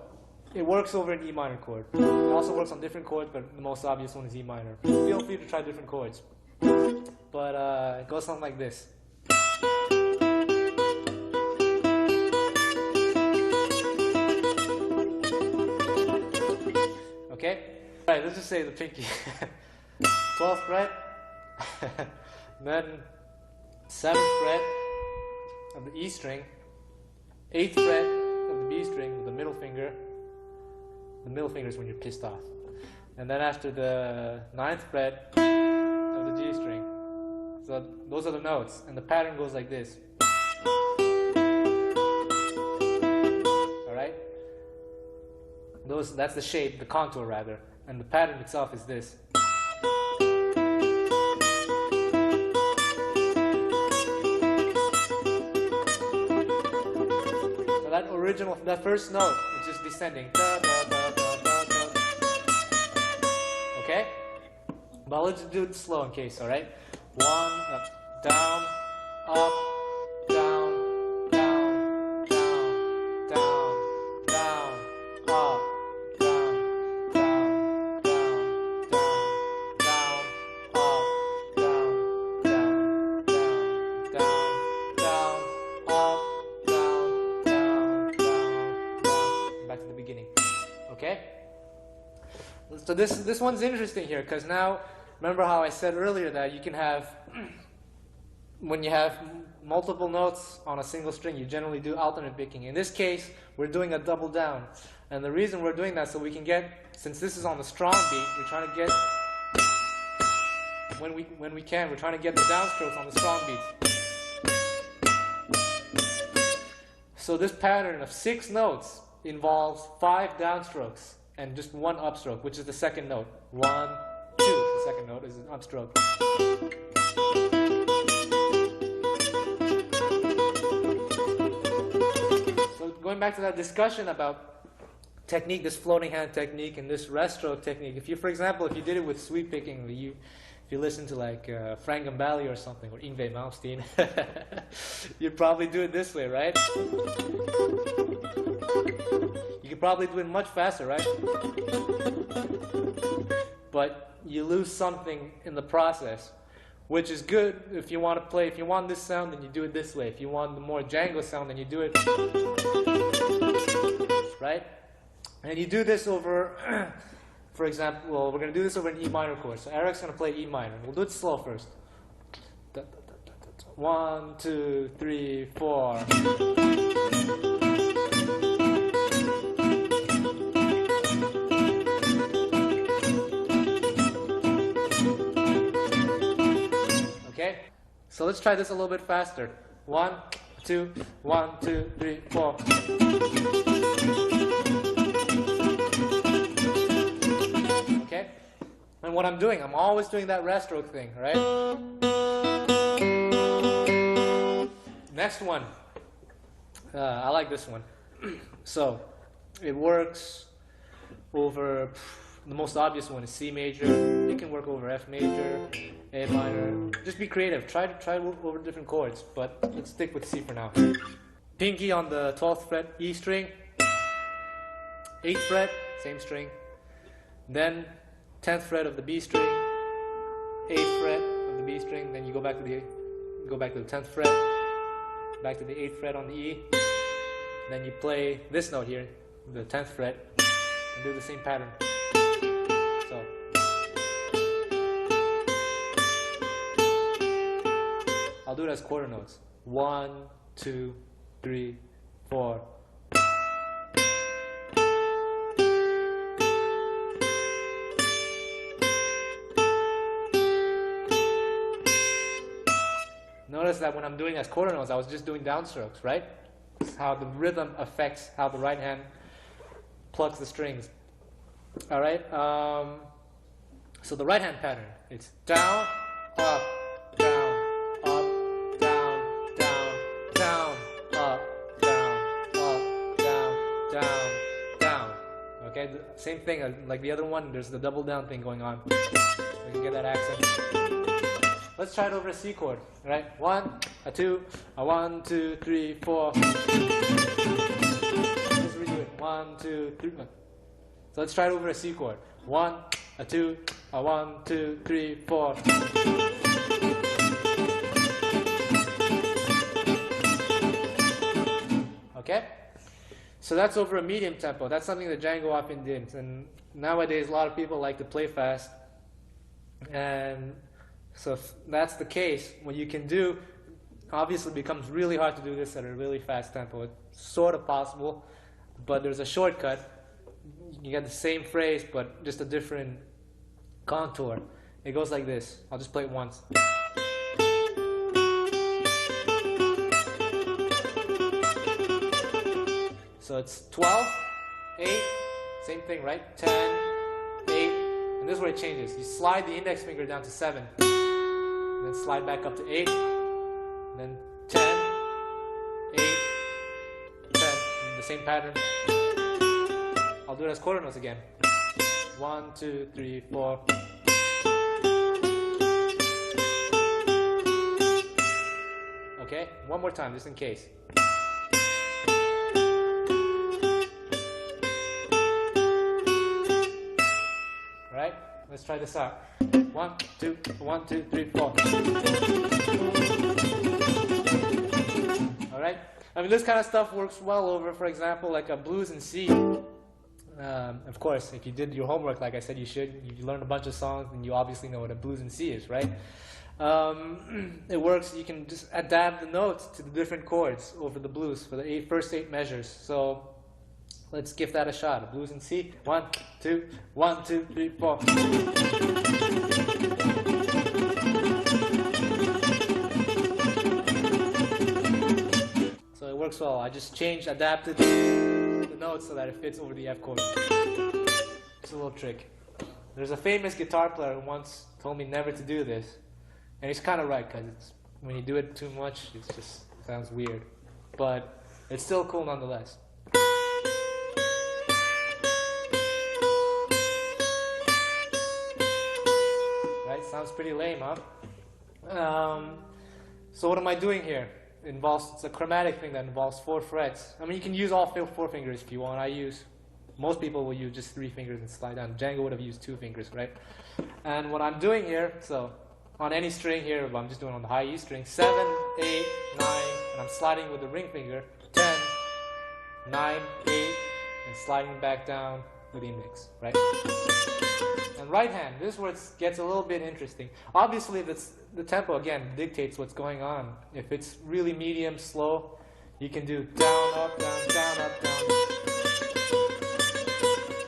it works over an E minor chord. It also works on different chords, but the most obvious one is E minor. Feel free to try different chords. But it goes something like this. Okay? Alright, let's just say the pinky. 12th fret, then 7th fret of the E string, 8th fret of the B string with the middle finger. The middle finger is when you're pissed off. And then after the 9th fret of the G string. So those are the notes, and the pattern goes like this. Alright? That's the shape, the contour rather, and the pattern itself is this. So that first note is just descending. Da, da, da, da, da, da. Okay? But let's do it slow in case, alright? 1, up, down, up, down, down, down, down, down, up, down, down, down, down, down, up, down, down, down, down, down, up, down, down, down. Back to the beginning. Okay? So this one's interesting here because now, remember how I said earlier that you can have, when you have multiple notes on a single string, you generally do alternate picking. In this case, we're doing a double down. And the reason we're doing that, so we can get, since this is on the strong beat, we're trying to get, when we can, we're trying to get the downstrokes on the strong beats. So this pattern of 6 notes involves 5 downstrokes and just 1 upstroke, which is the second note. 1, 2. The second note is an upstroke. So going back to that discussion about technique, this floating hand technique and this rest stroke technique. If you, for example, if you did it with sweep picking, if you listen to like Frank Gambale or something, or Yngwie Malmsteen, you'd probably do it this way, right? You could probably do it much faster, right? But you lose something in the process, which is good if you want to play. If you want this sound, then you do it this way. If you want the more Django sound, then you do it, right? And you do this over, for example, well, we're going to do this over an E minor chord. So Eric's going to play E minor. We'll do it slow first. 1, 2, 3, 4. Okay, so let's try this a little bit faster. 1, 2, 1, 2, 3, 4. Okay, and what I'm doing, I'm always doing that rest stroke thing, right? Next one, I like this one. So it works over, the most obvious one is C major. It can work over F major, A minor. Just be creative. Try over different chords, but let's stick with C for now. Pinky on the 12th fret, E string. 8th fret, same string. Then 10th fret of the B string. 8th fret of the B string, then you go back to the 10th fret, back to the 8th fret on the E, then you play this note here, the 10th fret, and do the same pattern. So I'll do it as quarter notes. 1, 2, 3, 4. Notice that when I'm doing as quarter notes, I was just doing downstrokes, right? It's how the rhythm affects how the right hand plucks the strings. All right. So the right hand pattern, it's down, up, down, up, down, down, down, up, down, up, down, down, down. Okay. The same thing like the other one. There's the double down thing going on. You can get that accent. Let's try it over a C chord, right? 1, a 2, a 1, 2, 3, 4. Let's redo it. 1, 2, 3. So let's try it over a C chord. 1, a 2, a 1, 2, 3, 4. Okay? So that's over a medium tempo. That's something that Django often did. And nowadays, a lot of people like to play fast. And so if that's the case, what you can do, obviously it becomes really hard to do this at a really fast tempo. It's sort of possible, but there's a shortcut. You get the same phrase, but just a different contour. It goes like this. I'll just play it once. So it's 12, 8, same thing, right? 10, 8, and this is where it changes. You slide the index finger down to 7. Then slide back up to 8, then 10, 8, 10, the same pattern. I'll do it as quarter notes again. 1, 2, 3, 4. Okay, one more time, just in case. All right, let's try this out. 1, 2, 1, 2, 3, 4. All right. I mean, this kind of stuff works well over, for example, like a blues in C. Of course, if you did your homework, like I said, you should. You learned a bunch of songs, and you obviously know what a blues in C is, right? It works. You can just adapt the notes to the different chords over the blues for the first 8 measures. So let's give that a shot. A blues in C. 1, 2, 1, 2, 3, 4. So it works well. I just adapted the notes so that it fits over the F chord. It's a little trick. There's a famous guitar player who once told me never to do this. And he's kind of right, because when you do it too much, it just sounds weird. But it's still cool nonetheless. Sounds pretty lame, huh? So what am I doing here? It's a chromatic thing that involves 4 frets. I mean, you can use all 4 fingers if you want. Most people will use just 3 fingers and slide down. Django would have used 2 fingers, right? And what I'm doing here, so on any string here, I'm just doing on the high E string, 7, 8, 9, and I'm sliding with the ring finger, 10, 9, 8, and sliding back down with the index, right? And right hand, this is where it gets a little bit interesting. Obviously, the tempo, again, dictates what's going on. If it's really medium, slow, you can do down, up, down, down, up, down.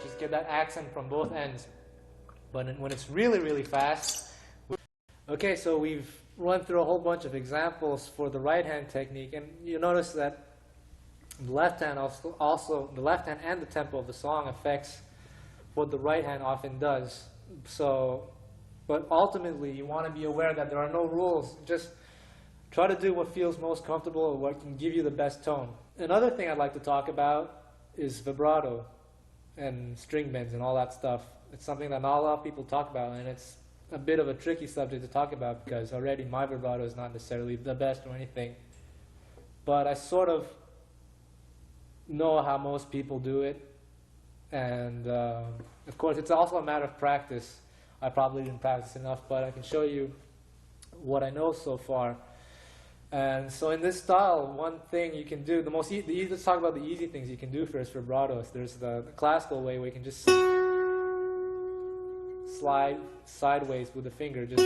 Just get that accent from both ends. But when it's really, really fast... Okay, so we've run through a whole bunch of examples for the right hand technique, and you notice that the left hand the left hand and the tempo of the song affects what the right hand often does. So, but ultimately you want to be aware that there are no rules. Just try to do what feels most comfortable or what can give you the best tone. Another thing I'd like to talk about is vibrato and string bends and all that stuff. It's something that not a lot of people talk about, and it's a bit of a tricky subject to talk about because already my vibrato is not necessarily the best or anything. But I sort of know how most people do it. And of course, it's also a matter of practice. I probably didn't practice enough, but I can show you what I know so far. And so in this style, one thing you can do, let's talk about the easy things you can do first for vibratos. There's the classical way where you can just slide sideways with the finger, just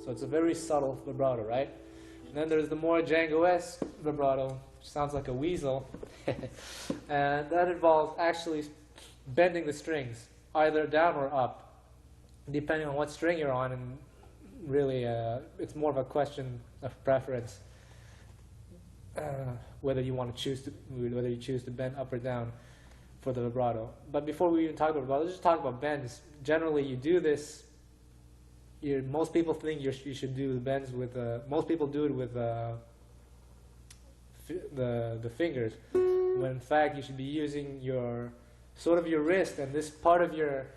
so it's a very subtle vibrato, right? And then there's the more Django-esque vibrato, which sounds like a weasel, and that involves actually bending the strings, either down or up, depending on what string you're on, and really it's more of a question of preference, whether you choose to bend up or down for the vibrato. But before we even talk about vibrato, let's just talk about bends. Generally, you do this. Most people think you should do the bends with. Most people do it with the fingers, when in fact you should be using your wrist and this part of your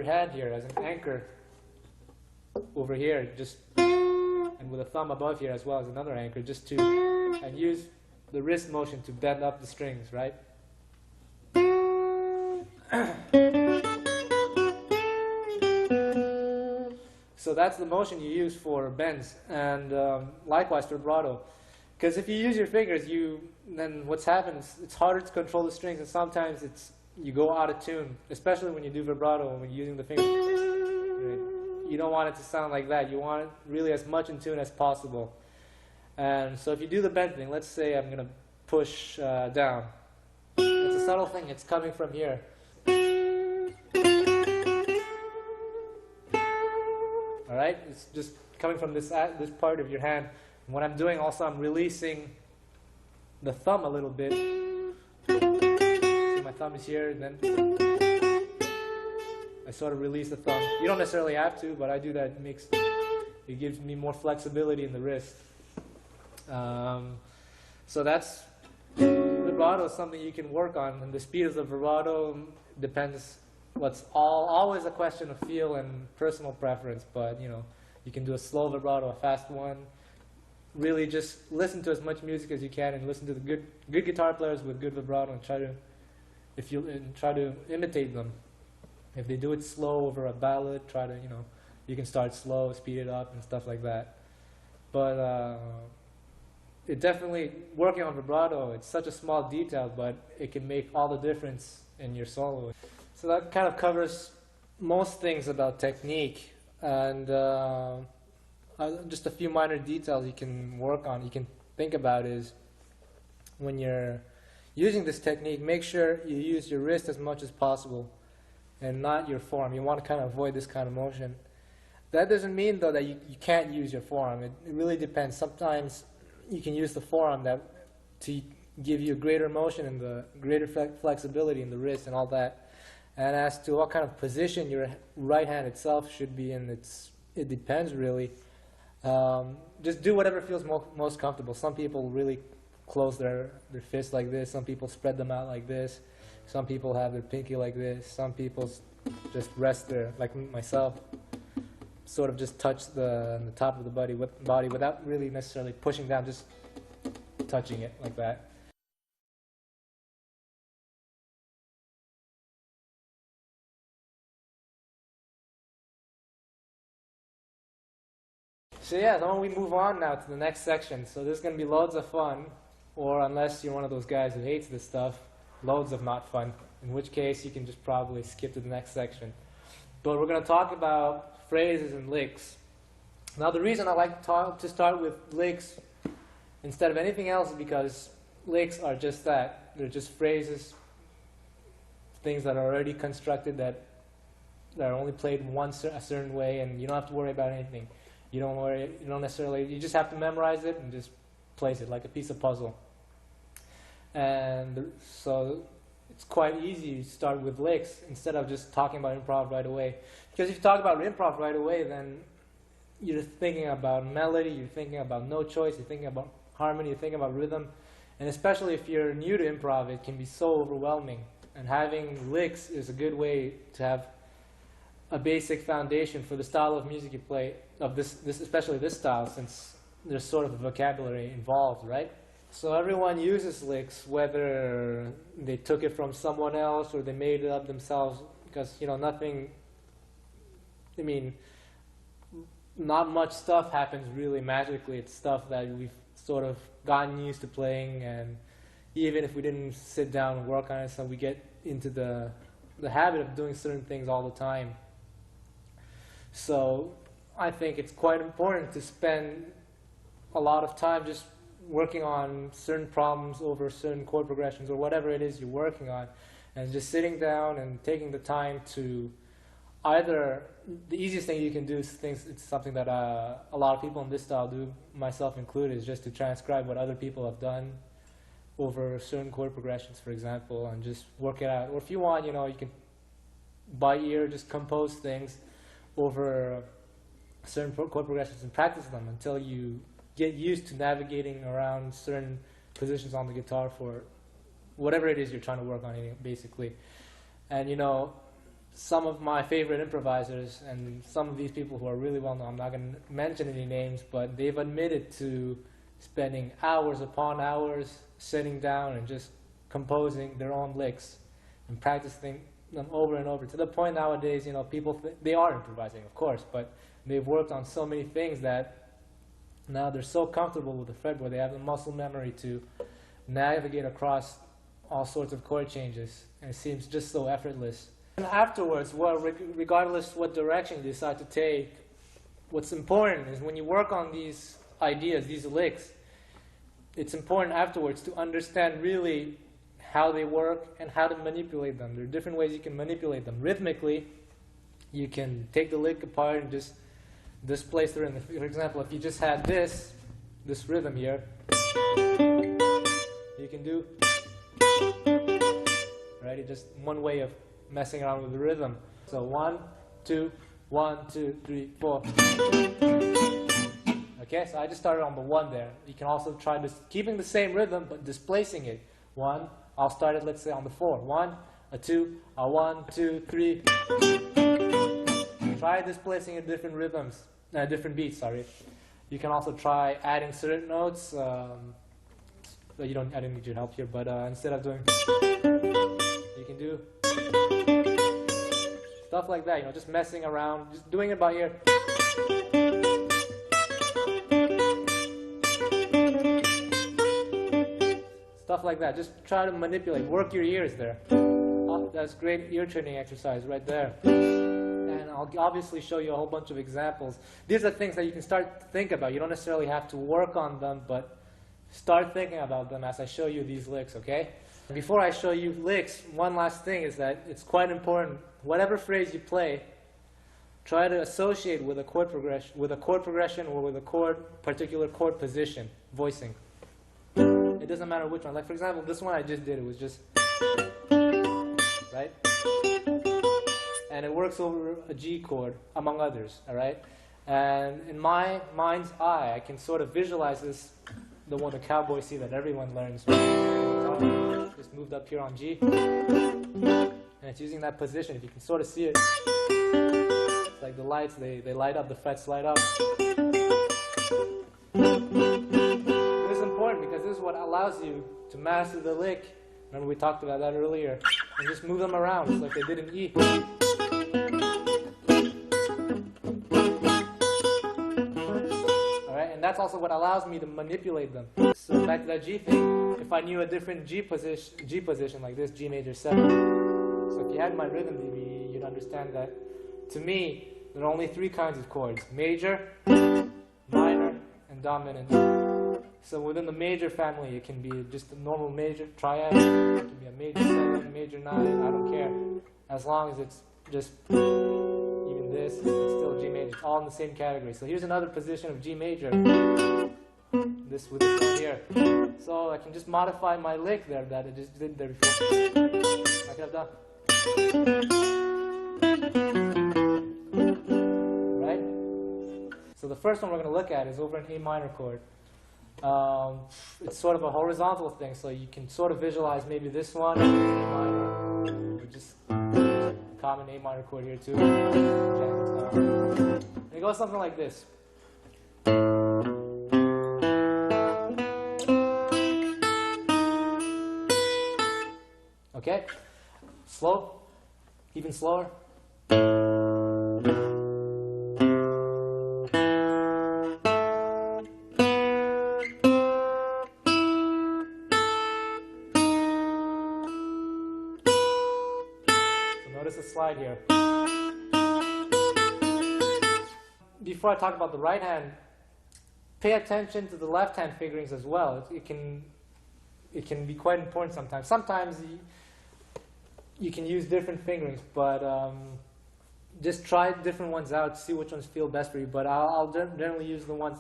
hand here as an anchor over here, and with a thumb above here as well as another anchor, and use the wrist motion to bend up the strings, right? So that's the motion you use for bends, and likewise for vibrato. Because if you use your fingers, then what's happened is it's harder to control the strings, and sometimes you go out of tune, especially when you do vibrato when you're using the fingers. Right? You don't want it to sound like that. You want it really as much in tune as possible. And so if you do the bend thing, let's say I'm going to push down. It's a subtle thing. It's coming from here. All right? It's just coming from this part of your hand. And what I'm doing also, I'm releasing the thumb a little bit. See, my thumb is here, and then I sort of release the thumb. You don't necessarily have to, but I do that. It gives me more flexibility in the wrist. So that's vibrato is something you can work on, and the speed of the vibrato depends. What's always a question of feel and personal preference, but you can do a slow vibrato, a fast one. Really, just listen to as much music as you can, and listen to the good guitar players with good vibrato, and try to imitate them. If they do it slow over a ballad, you can start slow, speed it up, and stuff like that. But it definitely, working on vibrato, it's such a small detail, but it can make all the difference in your solo. So that kind of covers most things about technique, and just a few minor details you can work on, you can think about is, when you're using this technique, make sure you use your wrist as much as possible and not your forearm. You want to kind of avoid this kind of motion. That doesn't mean, though, that you can't use your forearm. It really depends. Sometimes you can use the forearm to give you greater motion and the greater flexibility in the wrist and all that. And as to what kind of position your right hand itself should be in, it depends really. Just do whatever feels most comfortable. Some people really close their fists like this. Some people spread them out like this. Some people have their pinky like this. Some people just rest there, like myself, sort of just touch the top of the body without really necessarily pushing down, just touching it like that. So yeah, then we move on now to the next section. So there's going to be loads of fun, or unless you're one of those guys who hates this stuff, loads of not fun, in which case you can just probably skip to the next section. But we're going to talk about phrases and licks. Now the reason I like to start with licks instead of anything else is because licks are just that. They're just phrases, things that are already constructed that are only played a certain way, and you don't have to worry about anything. You don't necessarily, you just have to memorize it and just place it like a piece of puzzle. And so it's quite easy to start with licks instead of just talking about improv right away. Because if you talk about improv right away, then you're thinking about melody, you're thinking about note choice, you're thinking about harmony, you're thinking about rhythm. And especially if you're new to improv, it can be so overwhelming. And having licks is a good way to have a basic foundation for the style of music you play, of this especially this style, since there's sort of a vocabulary involved, right? So everyone uses licks, whether they took it from someone else or they made it up themselves, because, you know, nothing, I mean, not much stuff happens really magically. It's stuff that we've sort of gotten used to playing, and even if we didn't sit down and work on it, so we get into the habit of doing certain things all the time. So I think it's quite important to spend a lot of time just working on certain problems over certain chord progressions or whatever it is you're working on, and just sitting down and taking the time to either, the easiest thing you can do is it's something that a lot of people in this style do, myself included, is just to transcribe what other people have done over certain chord progressions, for example, and just work it out. Or if you want, you know, you can by ear just compose things over certain chord progressions and practice them until you get used to navigating around certain positions on the guitar for whatever it is you're trying to work on, basically. And, you know, some of my favorite improvisers, and some of these people who are really well known, I'm not going to mention any names, but they've admitted to spending hours upon hours sitting down and just composing their own licks and practicing them over and over, to the point nowadays, you know, people they are improvising, of course, but they've worked on so many things that now they're so comfortable with the fretboard, they have the muscle memory to navigate across all sorts of chord changes, and it seems just so effortless. And afterwards, well, regardless what direction you decide to take, what's important is when you work on these ideas, these licks, it's important afterwards to understand really how they work and how to manipulate them. There are different ways you can manipulate them. Rhythmically, you can take the lick apart and just displace the rhythm. For example, if you just had this rhythm here, you can do, right? It's just one way of messing around with the rhythm. So 1, 2, 1, 2, 3, 4. Okay, so I just started on the 1 there. You can also try this, keeping the same rhythm but displacing it. 1, I'll start it, let's say, on the 4. 1, a 2, a 1, 2, 3. Try displacing it different rhythms, different beats, sorry. You can also try adding certain notes. I don't need your help here, but instead of doing, you can do stuff like that, you know, just messing around, just doing it by ear. Stuff like that. Just try to manipulate, work your ears there. That's great ear training exercise right there. And I'll obviously show you a whole bunch of examples. These are things that you can start to think about. You don't necessarily have to work on them, but start thinking about them as I show you these licks, okay? Before I show you licks, one last thing is that it's quite important. Whatever phrase you play, try to associate with a chord progression, or with a particular chord position, voicing. It doesn't matter which one. Like, for example, this one I just did, it was just, right? And it works over a G chord, among others, all right? And in my mind's eye, I can sort of visualize this, the one, the cowboy C that everyone learns. Just moved up here on G. And it's using that position. If you can sort of see it, it's like the lights, they light up, the frets light up. This is important because this is what allows you to master the lick. Remember we talked about that earlier. And just move them around, just like they did in E. Alright, and that's also what allows me to manipulate them. So back to that G thing, if I knew a different G position like this, G major 7. So if you had my rhythm DVD, you'd understand that, to me, there are only 3 kinds of chords: major, minor, and dominant. So within the major family, it can be just a normal major triad, it can be a major 7, major 9, I don't care. As long as it's just even this, it's still G major. It's all in the same category. So here's another position of G major. This with this one here. So I can just modify my lick there that I just did there before. I could have done. Right? So the first one we're going to look at is over an A minor chord. It's sort of a horizontal thing, so you can sort of visualize maybe this one, A minor, or just common A minor chord here too. And it goes something like this. Okay? Slow, even slower. Notice the slide here. Before I talk about the right hand, pay attention to the left hand fingerings as well. It can be quite important sometimes. Sometimes you can use different fingerings, but just try different ones out, see which ones feel best for you. But I'll generally use the ones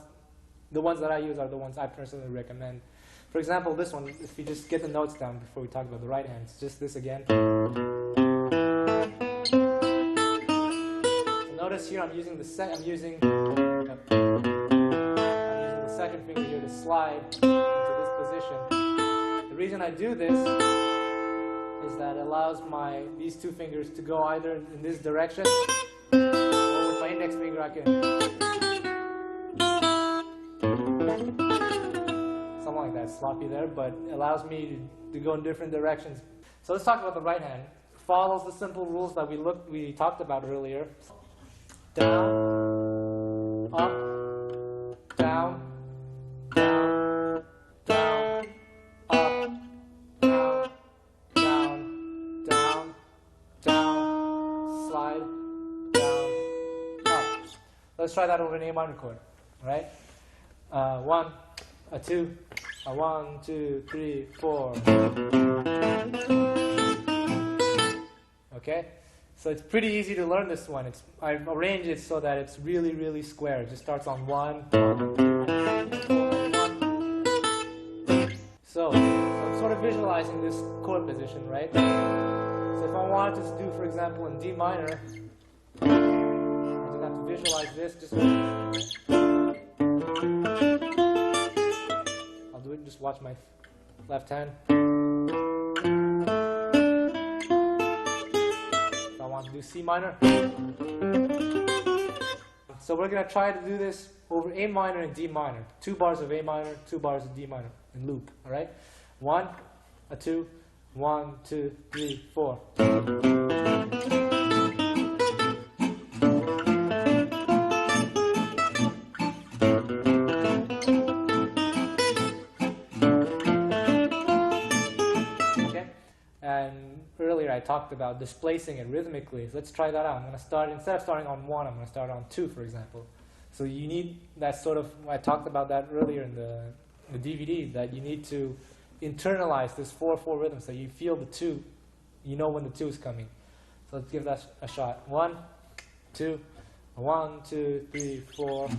that I use are the ones I personally recommend. For example, this one, if you just get the notes down before we talk about the right hand, it's just this again. Notice here I'm using the second finger here to slide into this position. The reason I do this is that it allows these two fingers to go either in this direction, or with my index finger I can something like that, sloppy there, but it allows me to go in different directions. So let's talk about the right hand. It follows the simple rules that we talked about earlier. Down, up, down, down, down, up, down, down, down, down, slide, down, up. Let's try that over an A minor chord, right? 1, a 2, a 1, 2, 3, 4. Okay? So it's pretty easy to learn this one. I've arranged it so that it's really, really square. It just starts on 1. So I'm sort of visualizing this chord position, right? So if I wanted to do, for example, in D minor, I just have to visualize this. I'll do it, just watch my left hand. To do C minor. So we're going to try to do this over A minor and D minor. 2 bars of A minor, 2 bars of D minor in loop. All right? 1, a 2, 1, 2, 3, 4. I talked about displacing it rhythmically. So let's try that out. I'm going to start, instead of starting on 1, I'm going to start on 2, for example. So you need that sort of, I talked about that earlier in the DVD, that you need to internalize this 4/4 rhythm so you feel the 2, you know when the 2 is coming. So let's give that a shot. 1, 2, 1, 2, 3, 4.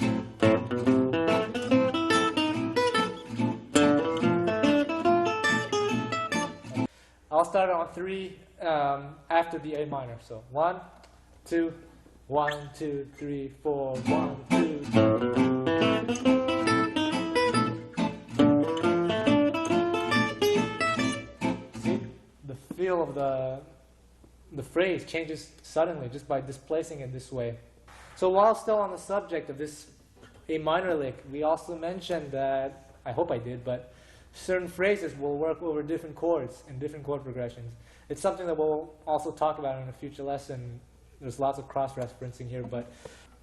I'll start on 3 after the A minor. So 1, 2, 1, 2, 3, 4, 1, 2. See, the feel of the phrase changes suddenly just by displacing it this way. So while still on the subject of this A minor lick, we also mentioned that, I hope I did, but certain phrases will work over different chords and different chord progressions. It's something that we'll also talk about in a future lesson. There's lots of cross-referencing here, but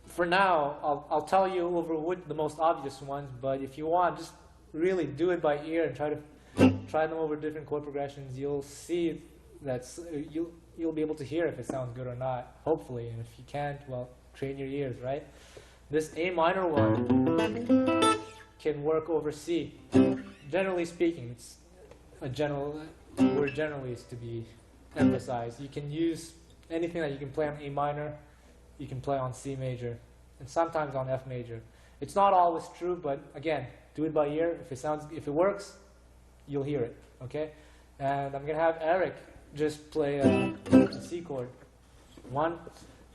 for now, I'll tell you over the most obvious ones, but if you want, just really do it by ear and try them over different chord progressions. You'll see that you'll be able to hear if it sounds good or not, hopefully, and if you can't, well, train your ears, right? This A minor one can work over C. Generally speaking, it's a general word. Generally is to be emphasized. You can use anything that you can play on A minor, you can play on C major, and sometimes on F major. It's not always true, but again, do it by ear. If it works, you'll hear it. Okay, and I'm gonna have Eric just play a C chord. 1,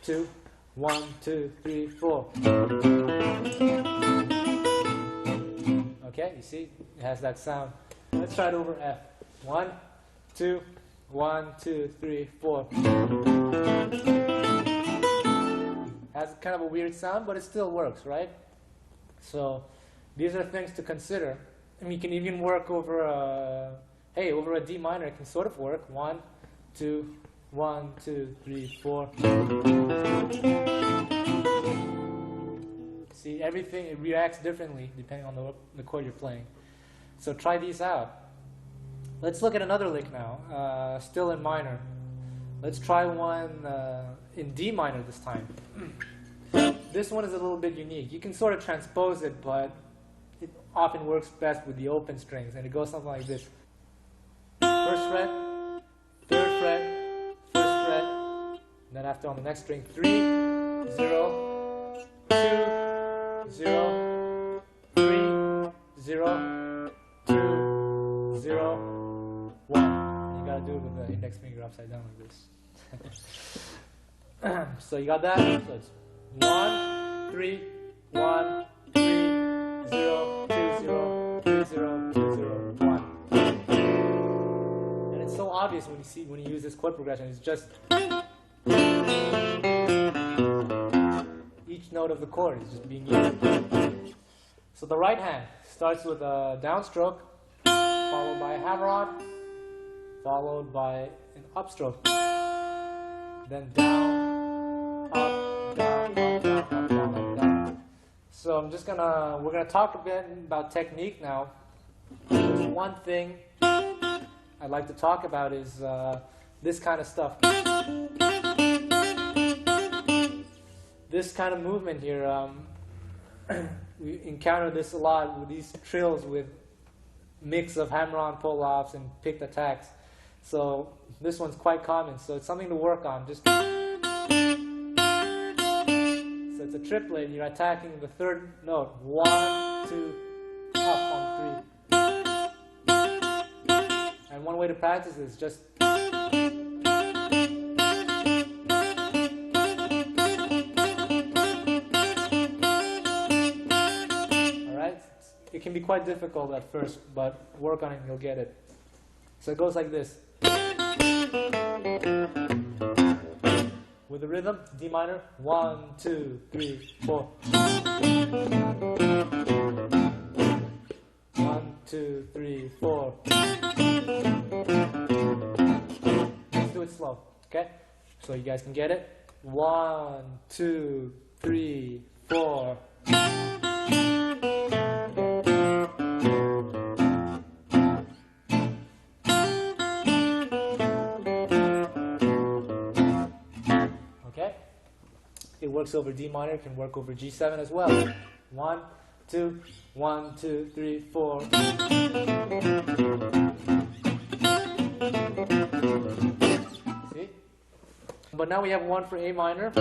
2, 1, 2, 3, 4. Okay, you see, it has that sound. Let's try it over F. 1, 2, 1, 2, 3, 4. Has kind of a weird sound, but it still works, right? So these are things to consider. I mean, you can even work over over a D minor. It can sort of work. 1, 2, 1, 2, 3, 4. See, everything, it reacts differently depending on the chord you're playing. So try these out. Let's look at another lick now, still in minor. Let's try one in D minor this time. This one is a little bit unique. You can sort of transpose it, but it often works best with the open strings, and it goes something like this. First fret, third fret, first fret, and then after on the next string, 3, 0, 2, 0, 3, 0, 2, 0, 1. You gotta do it with the index finger upside down like this. So you got that? So it's 1, 3, 1, 3, 0, 2, 0, 3, 0, 2, 0, 1. And it's so obvious when you use this chord progression. It's just each note of the chord is just being used. So the right hand starts with a downstroke, followed by a hammer-on, followed by an upstroke, then down, up, down, up, down, up, down, up, down. So we're gonna talk a bit about technique now. There's one thing I'd like to talk about is this kind of stuff. This kind of movement here, we encounter this a lot with these trills with mix of hammer-on pull-offs and picked attacks. So this one's quite common, so it's something to work on. So it's a triplet, and you're attacking the third note. 1, 2, up on 3. And one way to practice is just alright? It can be quite difficult at first, but work on it and you'll get it. So it goes like this. With the rhythm, D minor, 1, 2, 3, 4. 1, 2, 3, 4. Let's do it slow, okay? So you guys can get it. 1, 2, 3, 4. It works over D minor, it can work over G7 as well. 1, 2, 1, 2, 3, 4. See? But now we have one for A minor.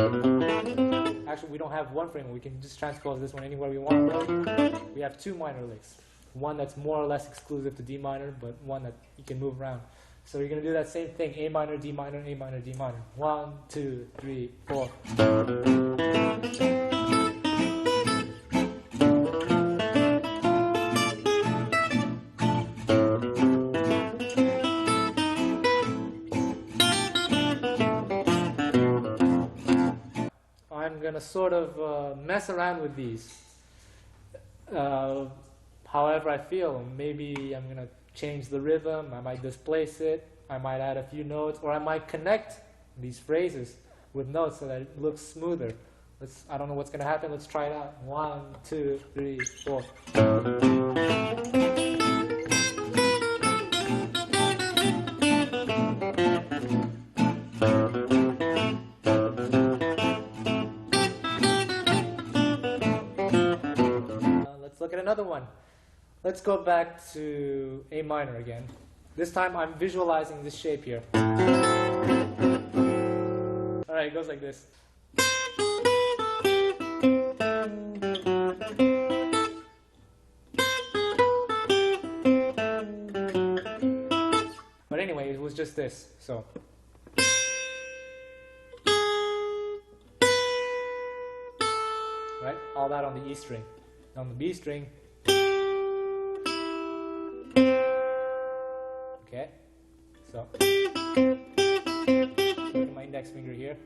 Actually, we don't have one for A minor. We can just transpose this one anywhere we want. We have two minor licks. One that's more or less exclusive to D minor, but one that you can move around. So you're going to do that same thing, A minor, D minor, A minor, D minor. 1, 2, 3, 4. I'm going to sort of mess around with these. However I feel. Maybe I'm going to change the rhythm, I might displace it, I might add a few notes, or I might connect these phrases with notes so that it looks smoother. I don't know what's going to happen, let's try it out. 1, 2, 3, 4. Let's look at another one. Let's go back to A minor again. This time I'm visualizing this shape here. Alright, it goes like this. But anyway, it was just this. So. Right? All that on the E string. On the B string. Okay, so look at my index finger here.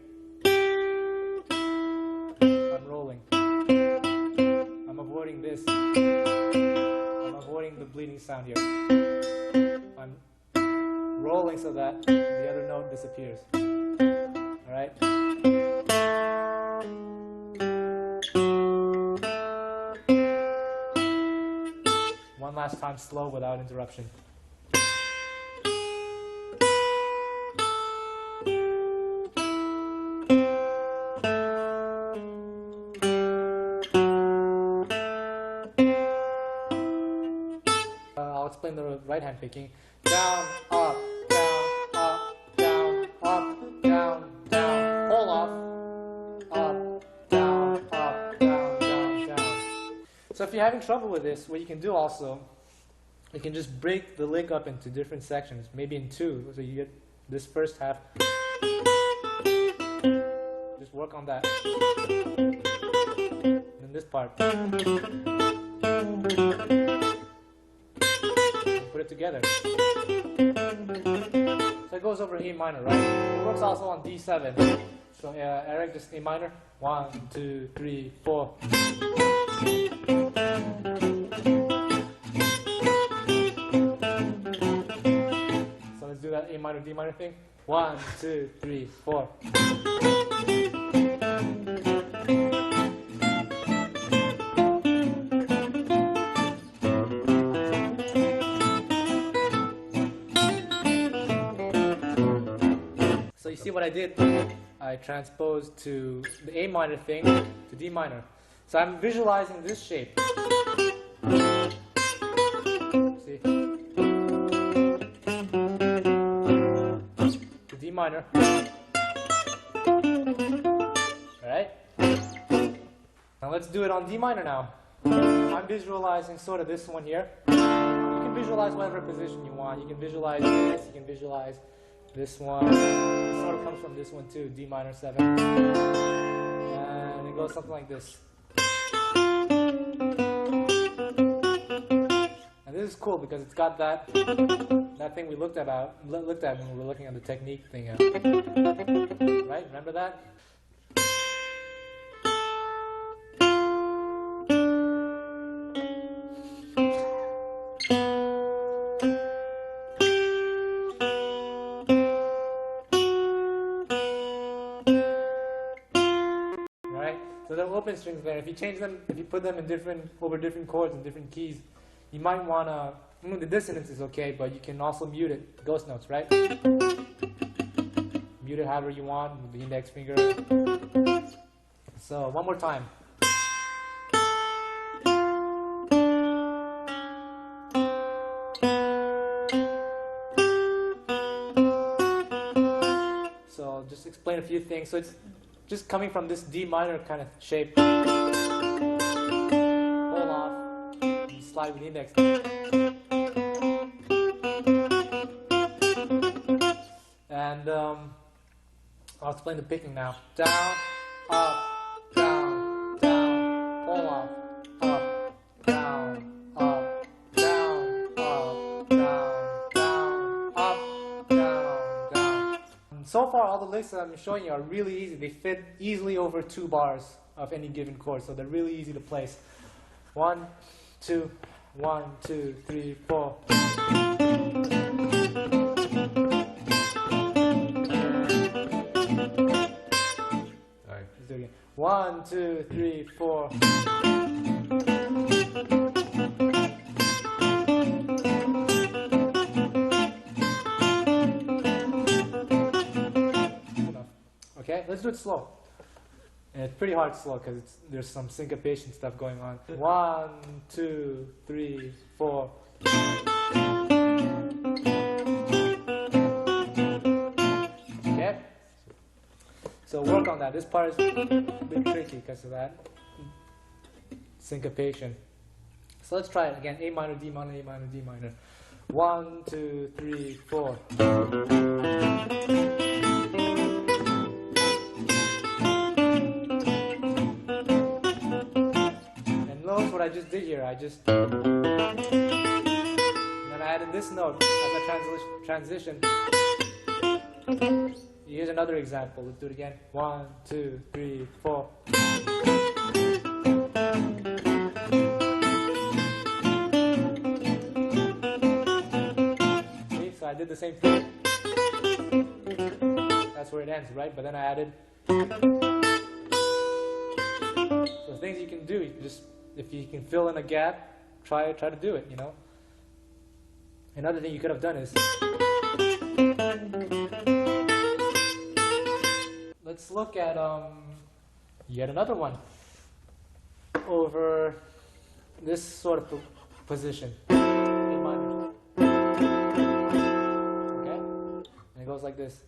I'm rolling. I'm avoiding this. I'm avoiding the bleeding sound here. I'm rolling so that the other note disappears. All right? One last time slow without interruption. I'll explain the right hand picking. Down, up, down, up, down, up, down, down. Hold off. Up, down, up, down, down, down. So if you're having trouble with this, what you can do also, you can just break the lick up into different sections, maybe in two. So you get this first half. Just work on that. And then this part. Put it together. So it goes over E minor, right? It works also on D7. So Eric, just A minor. 1, 2, 3, 4. So let's do that A minor, D minor thing. 1, 2, 3, 4. So you see what I did? I transposed to the A minor thing to D minor. So I'm visualizing this shape. See? To D minor. Alright? Now let's do it on D minor now. I'm visualizing sort of this one here. You can visualize whatever position you want. You can visualize this, you can visualize this one. It sort of comes from this one too, D minor 7. And it goes something like this. And this is cool because it's got that thing we looked at when we were looking at the technique thing. Right? Remember that? So there are open strings there. If you change them, if you put them in over different chords and different keys, you might want to, the dissonance is okay, but you can also mute it, ghost notes, right? Mute it however you want with the index finger. So one more time. So I'll just explain a few things. So it's just coming from this D minor kind of shape. Hold off. And slide with the index. And I'll explain the picking now. Down, up, down, down. Hold off. Up, down, up, down, up, down, down, up, down, down. So far, all the licks that I'm showing you are really easy. They fit easily over 2 bars of any given chord, so they're really easy to place. 1, 2, 1, 2, 3, 4. Sorry. Let's do it again. 1, 2, 3, 4. Okay, let's do it slow. And it's pretty hard slow because there's some syncopation stuff going on. 1, 2, 3, 4. Okay? So work on that. This part is a bit tricky because of that syncopation. So let's try it again. A minor, D minor, A minor, D minor. 1, 2, 3, 4. Notice what I just did here. And then I added this note as a transition. Here's another example. Let's do it again. 1, 2, 3, 4. See, so I did did the same thing. That's where it ends, right? But then I added. So things you can do, you can just, if you can fill in a gap, try to do it, you know. Another thing you could have done is, let's look at yet another one over this sort of position. A minor. Okay? And it goes like this.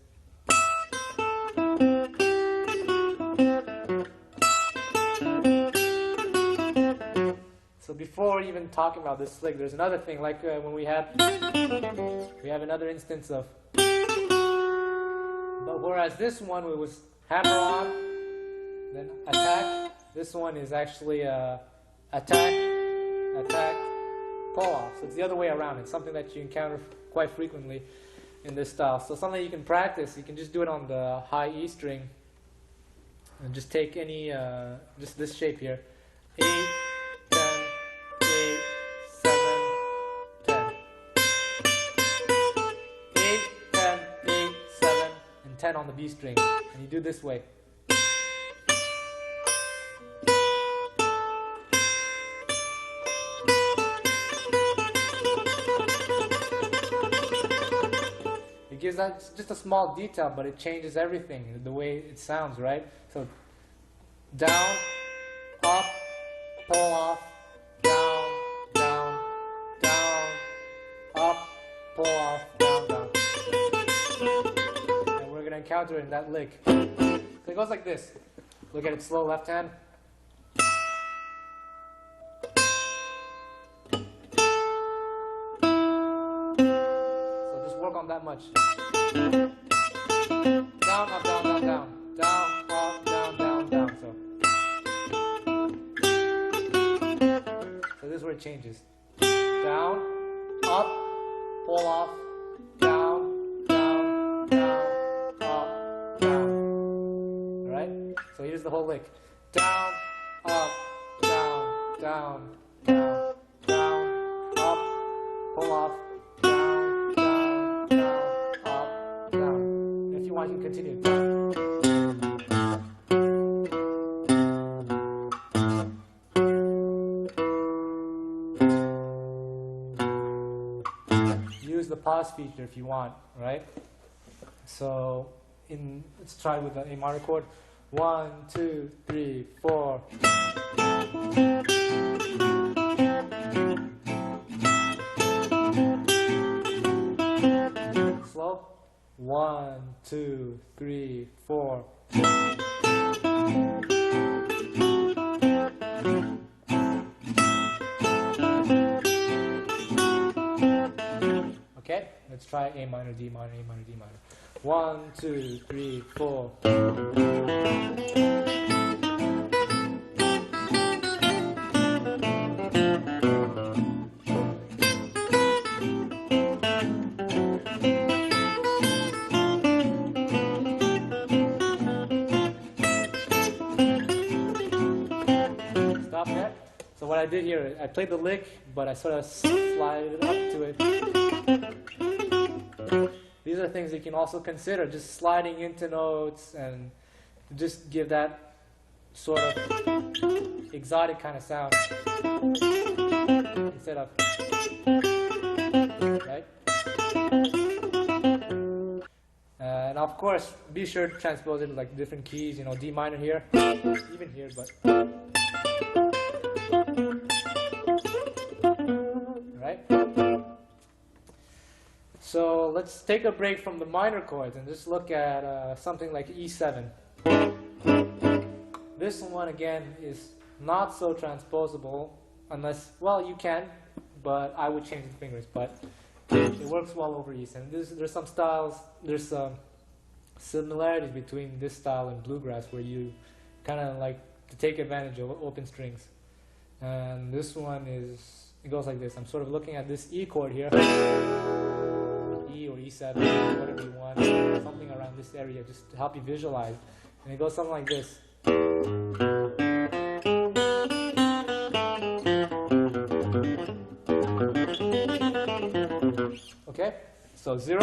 So before even talking about this lick, there's another thing, like when we have another instance of, but whereas this one it was hammer on, then attack, this one is actually attack, attack, pull off. So it's the other way around. It's something that you encounter quite frequently in this style. So something you can practice, you can just do it on the high E string and just take any, just this shape here. 8, 10, 8, 7, 10. 8, 10, 8, 7, and 10 on the B string. And you do this way. It gives that just a small detail, but it changes everything, the way it sounds, right? So down, up, pull off, down, down, down, up, pull off, down, down. And we're going to encounter it in that lick. So it goes like this. Look at it slow, left hand. So just work on that much. Down, up, down, down, down. Down, up, down, down, down. So this is where it changes. Down, up, pull off, down, down, down, up, down. Alright? So here's the whole lick. Down, up, down, down, down, down, up, pull off, down, down, down, up, down. And if you want, you can continue. Use the pause feature if you want, right? So let's try with the A minor chord. 1, 2, 3, 4. Slow. 1, 2, 3, 4. Okay, let's try A minor, D minor, A minor, D minor. 1, 2, 3, 4. Stop there. So what I did here, I played the lick, but I sort of slided it up to it. These are things you can also consider, just sliding into notes and just give that sort of exotic kind of sound instead of, right? And of course, be sure to transpose it like different keys, you know, D minor here, even here, but, right? So let's take a break from the minor chords and just look at something like E7. This one again is not so transposable unless, well, you can, but I would change the fingers, but it works well over E7. There's some styles, there's some similarities between this style and bluegrass where you kind of like to take advantage of open strings. And this one is, it goes like this. I'm sort of looking at this E chord here. E or E7, whatever you want, something around this area just to help you visualize. And it goes something like this. Okay? So So 0,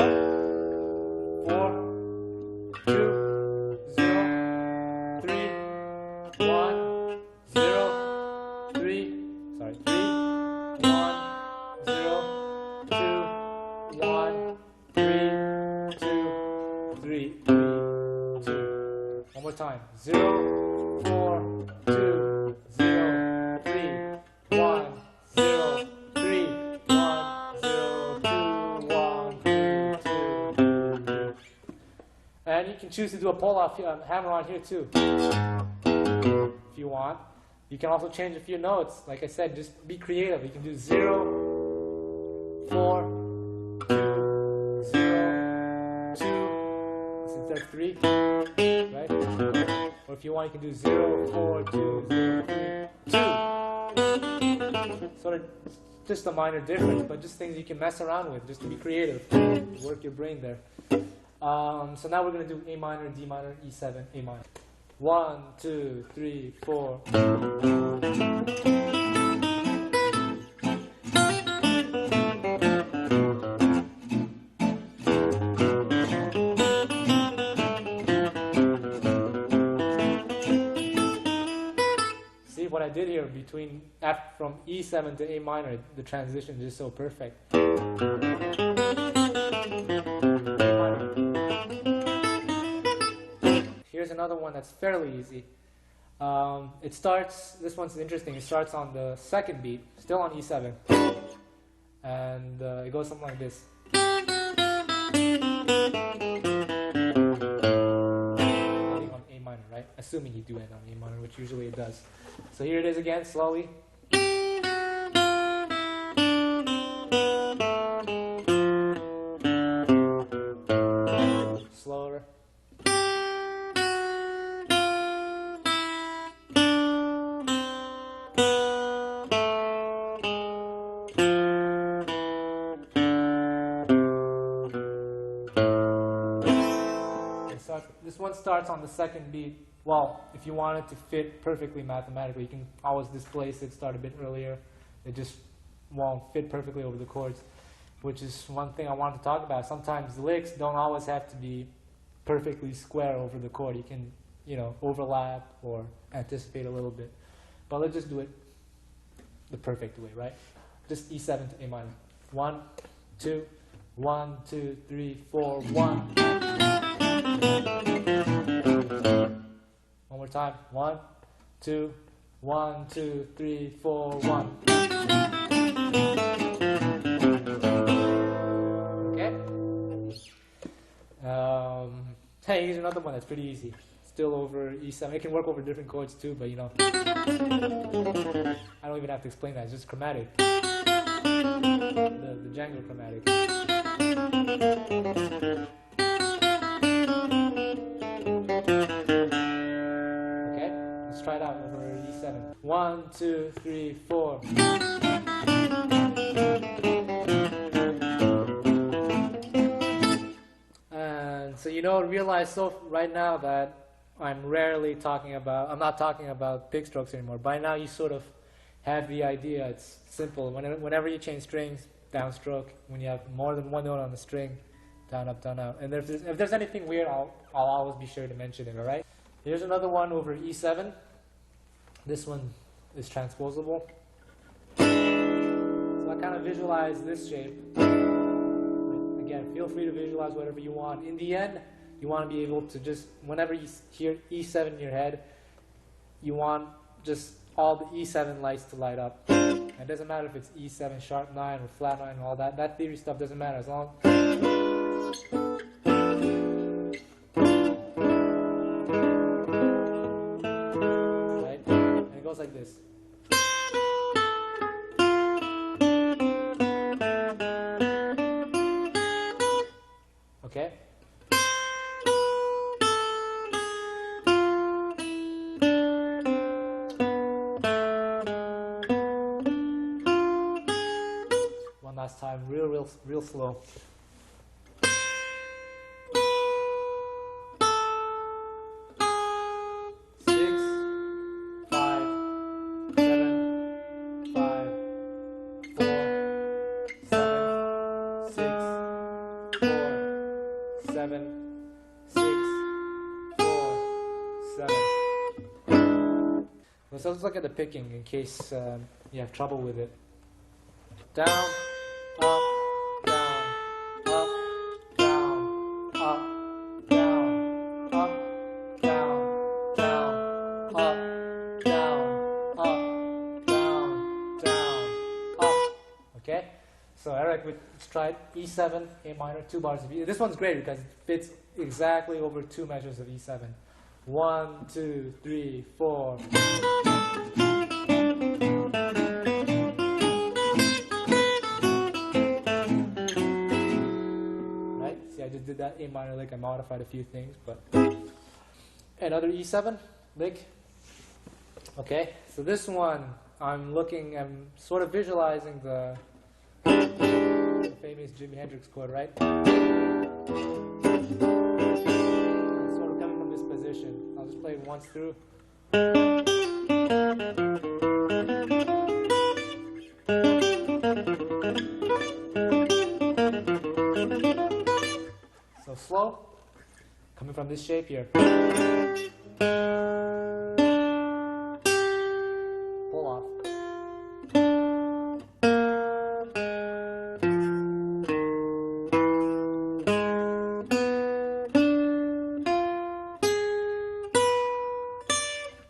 4, 2, 0, 3, 1, 0, 3, sorry, 3, 1, 0, 2, 1, 3, 2, 3, 3, 2. One more time. 0, 4, 2, 0, 3, 1, 0, 3, 1, 0, 2, 1, 2, 2. And you can choose to do a pull-off hammer on here too, if you want. You can also change a few notes. Like I said, just be creative. You can do 0, 4, 2, 0, 2, since there's 3, right? Or if you want, you can do 0, 4, 2, 0, 3, 2. Sort of just a minor difference, but just things you can mess around with, just to be creative. Work your brain there. So now we're going to do A minor, D minor, E7, A minor. 1, 2, 3, 4. See what I did here between from E7 to A minor, the transition is just so perfect. Here's another one that's fairly easy. It starts, this one's interesting, it starts on the second beat, still on E7. And it goes something like this. Ending on A minor, right? Assuming you do end on A minor, which usually it does. So here it is again, slowly. Slower. This one starts on the second beat. Well, if you want it to fit perfectly mathematically, you can always displace it, start a bit earlier. It just won't fit perfectly over the chords, which is one thing I wanted to talk about. Sometimes the licks don't always have to be perfectly square over the chord. You can, overlap or anticipate a little bit. But let's just do it the perfect way, right? Just E7 to A minor. 1, 2, 1, 2, 3, 4, 1. One more time. 1, 2, 1, 2, 3, 4, 1. Okay. Hey, here's another one that's pretty easy. Still over E7. It can work over different chords too, but I don't even have to explain that. It's just chromatic. The Django chromatic. Okay, let's try it out over E7. 1, 2, 3, 4. And so realize right now that I'm not talking about pick strokes anymore. By now you sort of have the idea. It's simple. Whenever you change strings, downstroke. When you have more than one note on the string, down, up, down, out. And if there's anything weird, I'll always be sure to mention it, all right? Here's another one over E7. This one is transposable. So I kind of visualize this shape. Again, feel free to visualize whatever you want. In the end, you want to be able to just, whenever you hear E7 in your head, you want just all the E7 lights to light up. It doesn't matter if it's E7 sharp 9 or flat 9 and all that. That theory stuff doesn't matter as long right? And it goes like this. Okay? One last time, real slow. 7. So let's look at the picking in case you have trouble with it. Down, up, down, up, down, up, down, up, down, down, up, down, up, down, down, up. Okay? So Eric, let's try E7, A minor, 2 bars of E. This one's great because it fits exactly over 2 measures of E7. 1, 2, 3, 4. Right? See, I just did that A minor lick. I modified a few things, but another E7 lick. Okay, so this one, I'm sort of visualizing the famous Jimi Hendrix chord, right? I'll just play it once through. So slow, coming from this shape here. Pull off.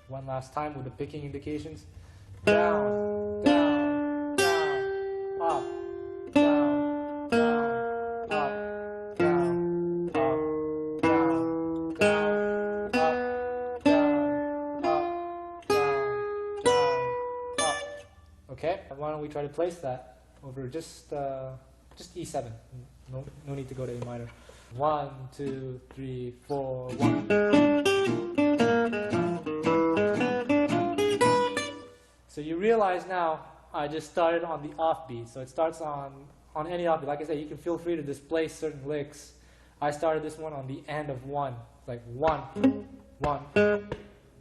One last time with the picking indications. Down, down, down, up, down, down, up, down, up, down, down, up, down, up, down, down, up. Okay, and why don't we try to place that over just E7. No need to go to A minor. 1, 2, 3, 4, 1. So you realize now I just started on the offbeat. So it starts on any offbeat. Like I said, you can feel free to displace certain licks. I started this one on the end of 1. It's like 1, 1,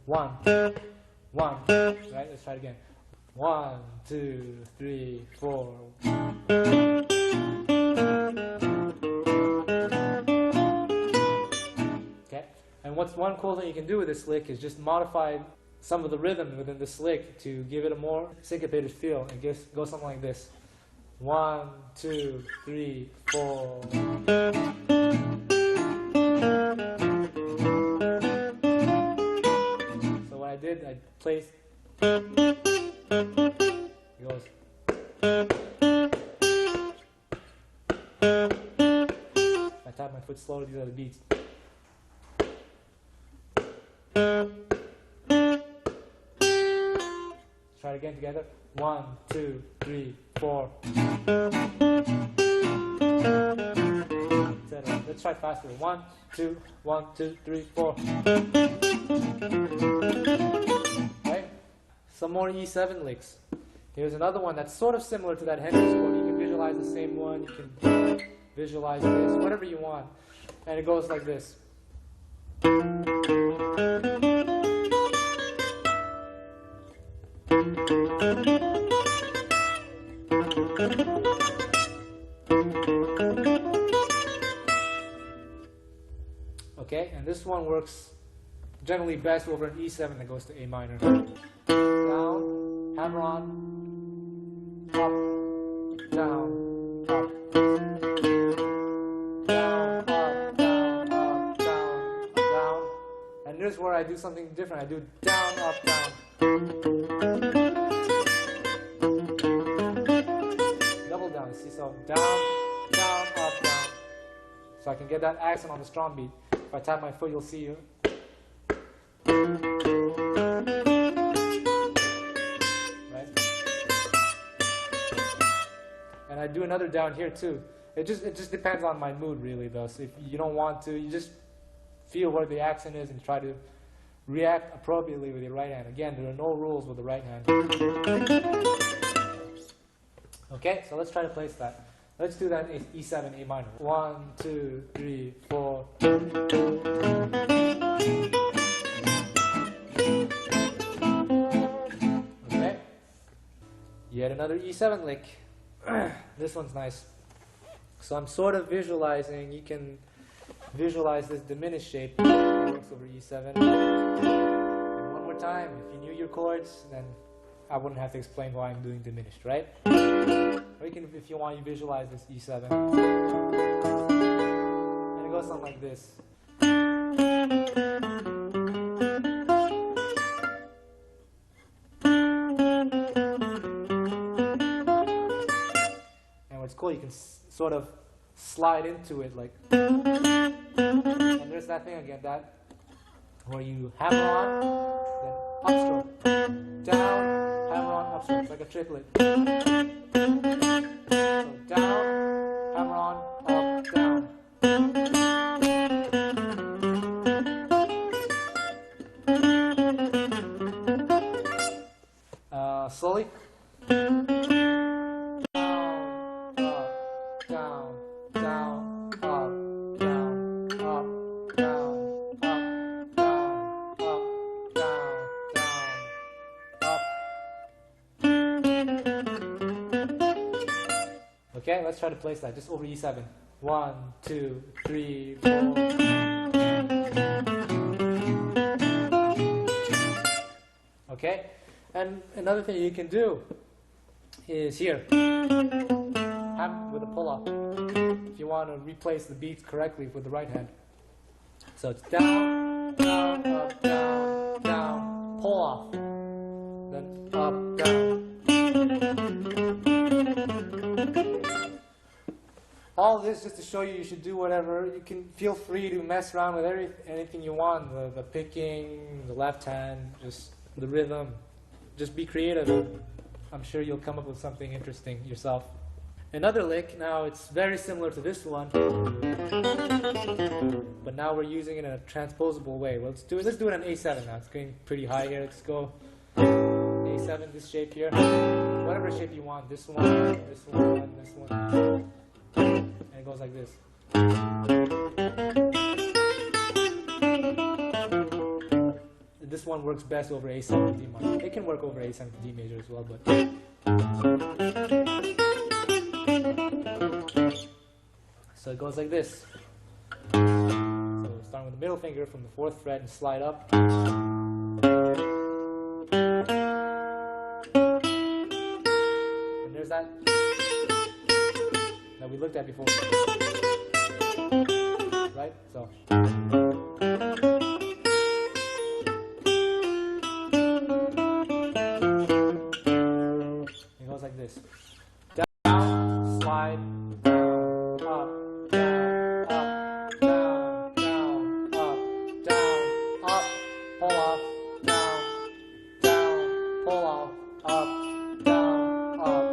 1, 1. Right? Let's try it again. 1, 2, 3, 4. Okay? And what's one cool thing you can do with this lick is just modify some of the rhythm within this lick to give it a more syncopated feel. It goes something like this. 1, 2, 3, 4. So what I did, I placed. It goes. I tap my foot slowly. These are the beats. Try it again together. 1, 2, 3, 4. Let's try faster. 1, 2, 1, 2, 3, 4. Okay. Some more E7 licks. Here's another one that's sort of similar to that Hendrix chord. You can visualize the same one. You can visualize this, whatever you want. And it goes like this. Okay, and this one works generally best over an E7 that goes to A minor. Down, hammer on, up, down, up. Down, up, down, up, down, down. And here's where I do something different. I do down, up, down. Double down, see, so down, down, up, down. So I can get that accent on the strong beat. If I tap my foot, you'll see you. Right? And I do another down here too. It just depends on my mood really though. So if you don't want to, you just feel where the accent is and try to react appropriately with your right hand. Again, there are no rules with the right hand. Okay, so let's try to place that. Let's do that in E7, A minor. 1, 2, 3, 4. Okay. Yet another E7 lick. This one's nice. So I'm sort of visualizing, you can visualize this diminished shape, or works over E7. And one more time, if you knew your chords, then I wouldn't have to explain why I'm doing diminished, right? Or you can, if you want, you visualize this E7. And it goes something like this. And what's cool, you can sort of slide into it like, and there's that thing again, that where you hammer on, then upstroke, down, hammer on, upstroke. It's like a triplet. So down, hammer on, up, down. Slowly. Okay, let's try to place that just over E7. 1, 2, 3, 4. Okay, and another thing you can do is here, ham with a pull-off. If you want to replace the beats correctly with the right hand. So it's down, down, up, down, down, pull off, then up, down. All this just to show you should do whatever. You can feel free to mess around with anything you want. The picking, the left hand, just the rhythm. Just be creative. I'm sure you'll come up with something interesting yourself. Another lick, now it's very similar to this one, but now we're using it in a transposable way. Well, let's do it on A7 now. It's getting pretty high here. Let's go A7, this shape here. Whatever shape you want. This one, this one, this one. And it goes like this. This one works best over A7 to D minor. It can work over A7 to D major as well, but so it goes like this. So starting with the middle finger from the 4th fret and slide up. And there's that we looked at before. Right? So it goes like this. Down, slide, down, up, down, up, down, down, up, down, up, pull off, down, down, pull off, up, down, up,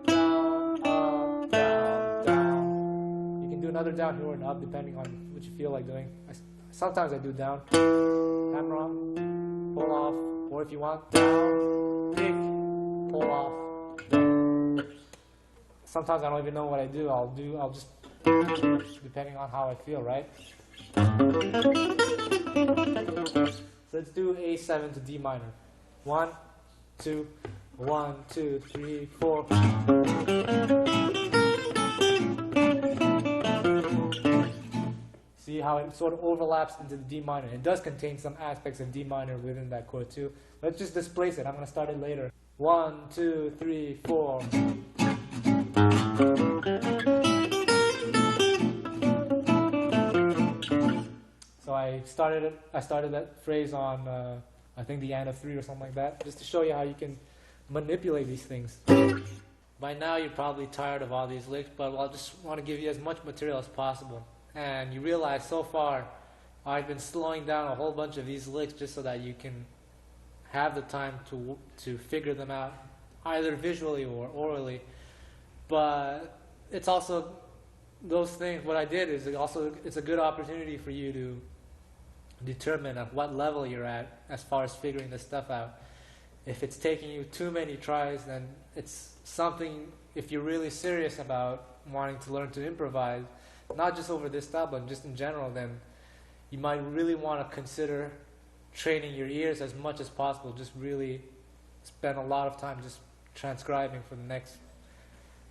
down, up, down, down. You can do another down here or an up depending on what you feel like doing. Sometimes I do down, hammer on, pull off, or if you want, down, pick, pull off, down. Sometimes I don't even know what I do. I'll just, depending on how I feel, right? So let's do A7 to D minor. 1, 2, 1, 2, 3, 4. See how it sort of overlaps into the D minor. It does contain some aspects of D minor within that chord too. Let's just displace it. I'm going to start it later. 1, 2, 3, 4. So I started that phrase on I think the and of 3 or something like that, just to show you how you can manipulate these things. By now you're probably tired of all these licks, but I just want to give you as much material as possible. And you realize so far I've been slowing down a whole bunch of these licks just so that you can have the time to figure them out, either visually or orally. But it's also those things. What I did is it's a good opportunity for you to determine at what level you're at as far as figuring this stuff out. If it's taking you too many tries, then it's something, if you're really serious about wanting to learn to improvise, not just over this style, but just in general, then you might really want to consider training your ears as much as possible. Just really spend a lot of time just transcribing for the next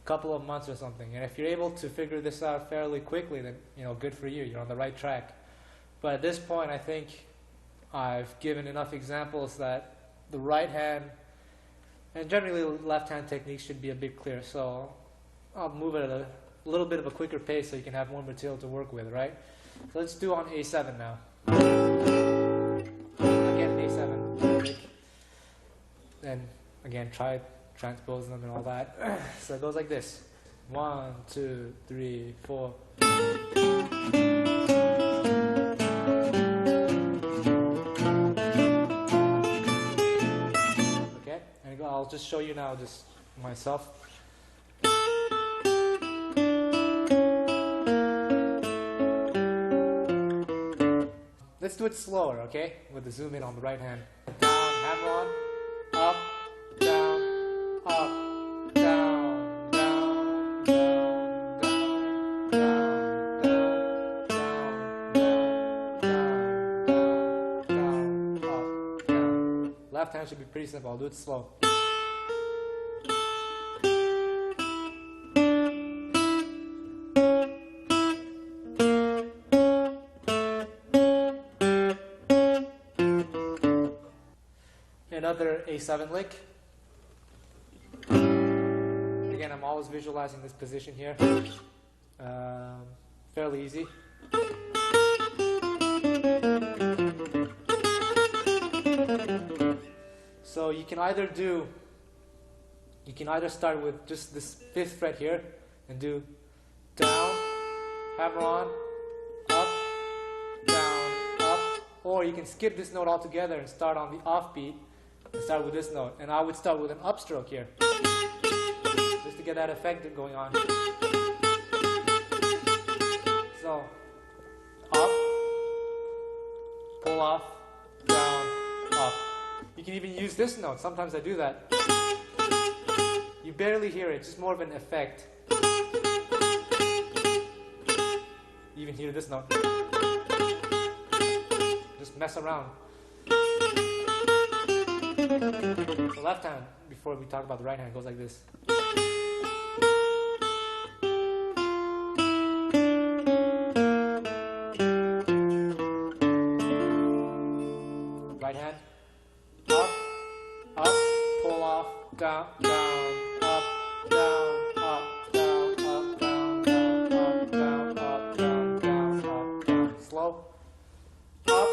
couple of months or something. And if you're able to figure this out fairly quickly, then good for you. You're on the right track. But at this point, I think I've given enough examples that the right hand and generally left hand technique should be a bit clearer. So I'll move it at a little bit of a quicker pace so you can have more material to work with, right? So let's do on A7 now. Again, A7. And again, try transpose them and all that. So it goes like this. 1, 2, 3, 4. Okay, and I'll just show you now just myself. Let's do it slower, okay? With the zoom in on the right hand. Down, hammer on, up, down, up, down, down, down, down, down, down, down, down, up, down. Left hand should be pretty simple. I'll do it slow. Another A7 lick. Again, I'm always visualizing this position here. Fairly easy. So you can either start with just this 5th fret here and do down, hammer on, up, down, up, or you can skip this note altogether and start on the offbeat. Start with this note, and I would start with an upstroke here, just to get that effect going on. So, up, pull off, down, up. You can even use this note. Sometimes I do that. You barely hear it, just more of an effect. You even hear this note. Just mess around. The left hand, before we talk about the right hand, goes like this. Right hand, up, up, pull off, down, down, up, down, up, down, up, down, down, up, down, up, down, down, up, down. Slow. Up,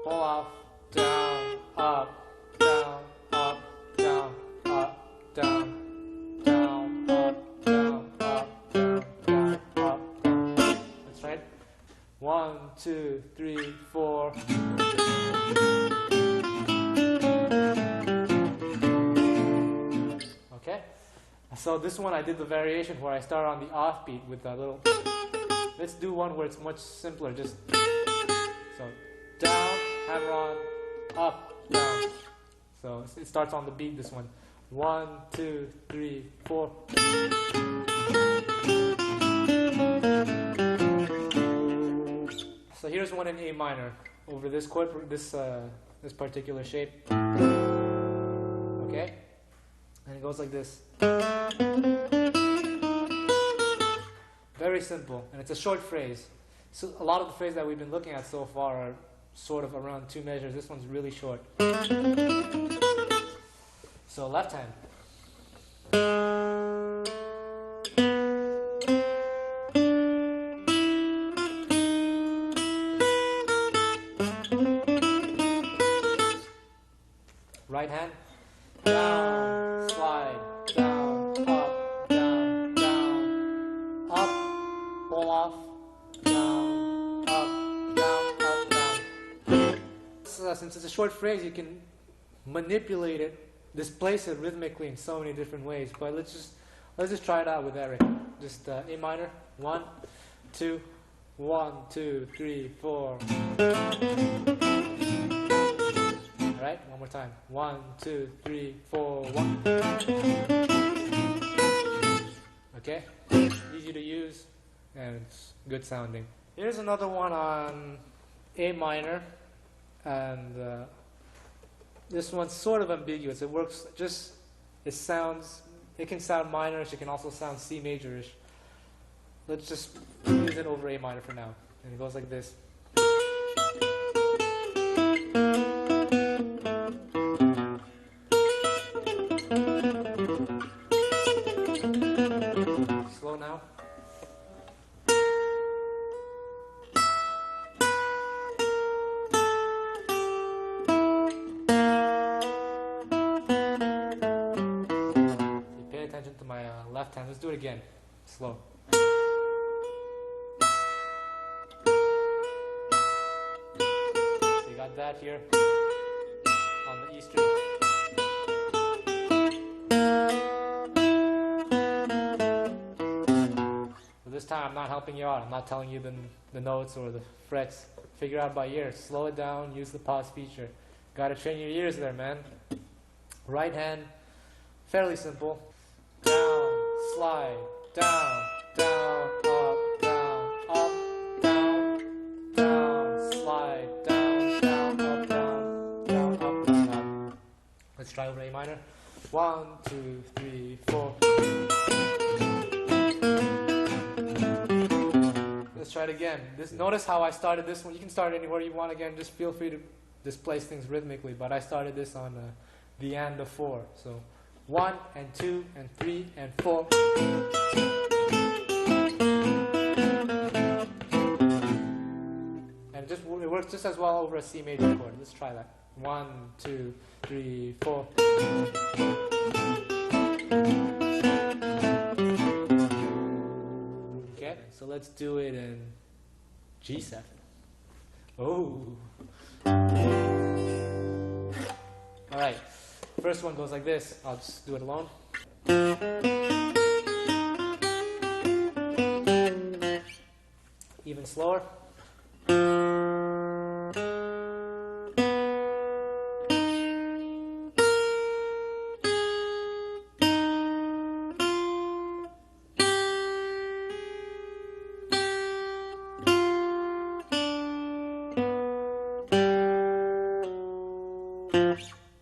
pull off, down, up. Down, up, down, up, down, down, up, down, up, down, down, up, down. That's right. 1, 2, 3, 4. Okay. So this one I did the variation where I start on the offbeat with that little. Let's do one where it's much simpler. Just so down, hammer on, up, down. So it starts on the beat, this one. 1, 2, 3, 4. So here's one in A minor over this chord, this particular shape. Okay? And it goes like this. Very simple, and it's a short phrase. So a lot of the phrases that we've been looking at so far are sort of around 2 measures. This one's really short. So left hand. Right hand. Down, slide, down, up, down, down, up, pull off, down, up, down, up, down. So, since it's a short phrase, you can manipulate it, displace it rhythmically in so many different ways. But let's just try it out with Eric. Just A minor. 1, 2, 1, 2, 3, 4. All right, one more time. 1, 2, 3, 4, 1. Okay, easy to use and it's good sounding. Here's another one on A minor, and this one's sort of ambiguous. It works just, it can sound minorish, it can also sound C majorish. Let's just use it over A minor for now. And it goes like this. do it again, slow. So you got that here on the E string. So this time I'm not helping you out. I'm not telling you the notes or the frets. Figure out by ear. Slow it down. Use the pause feature. Gotta train your ears there, man. Right hand, fairly simple. Down, slide, down, down, up, down, down, slide, down, down, up, down, down, up, down, up. Let's try over A minor. 1, 2, 3, 4. Let's try it again. Notice how I started this one. You can start anywhere you want again. Just feel free to displace things rhythmically. But I started this on the and of 4. So 1 and 2 and 3 and 4. And it works just as well over a C major chord. Let's try that. 1, 2, 3, 4. Okay, so let's do it in G7. Oh. All right. First one goes like this. I'll just do it alone. Even slower.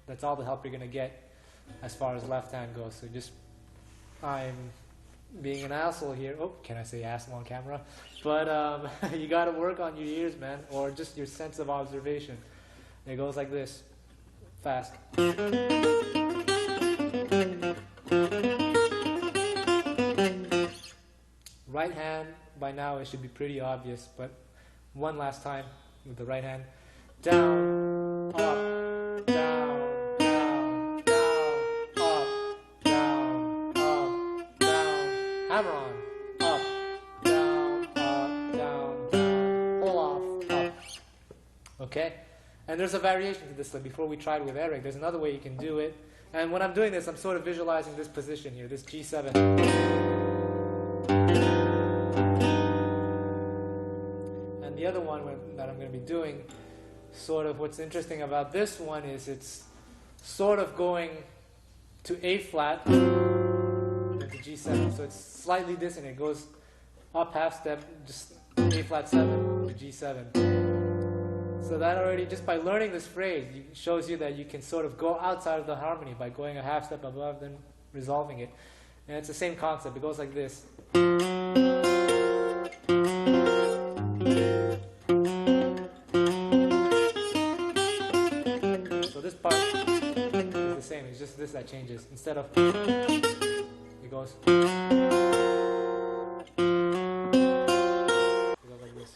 That's all the help you're going to get as far as left hand goes. So just, I'm being an asshole here. Oh, can I say asshole on camera? But you got to work on your ears, man, or just your sense of observation. It goes like this, fast. Right hand, by now it should be pretty obvious, but one last time with the right hand. Down, up, down. Hammer on, up, down, down, pull off, up. Okay? And there's a variation to this. Like before we tried with Eric, there's another way you can do it. And when I'm doing this, I'm sort of visualizing this position here, this G7. And the other one that I'm going to be doing, sort of what's interesting about this one is it's sort of going to A flat, to G7, so it's slightly dissonant. It goes up half step, just A flat 7 to G7. So that already, just by learning this phrase, shows you that you can sort of go outside of the harmony by going a half step above, then resolving it. And it's the same concept. It goes like this. So this part is the same. It's just this that changes. Instead of goes. It goes like this.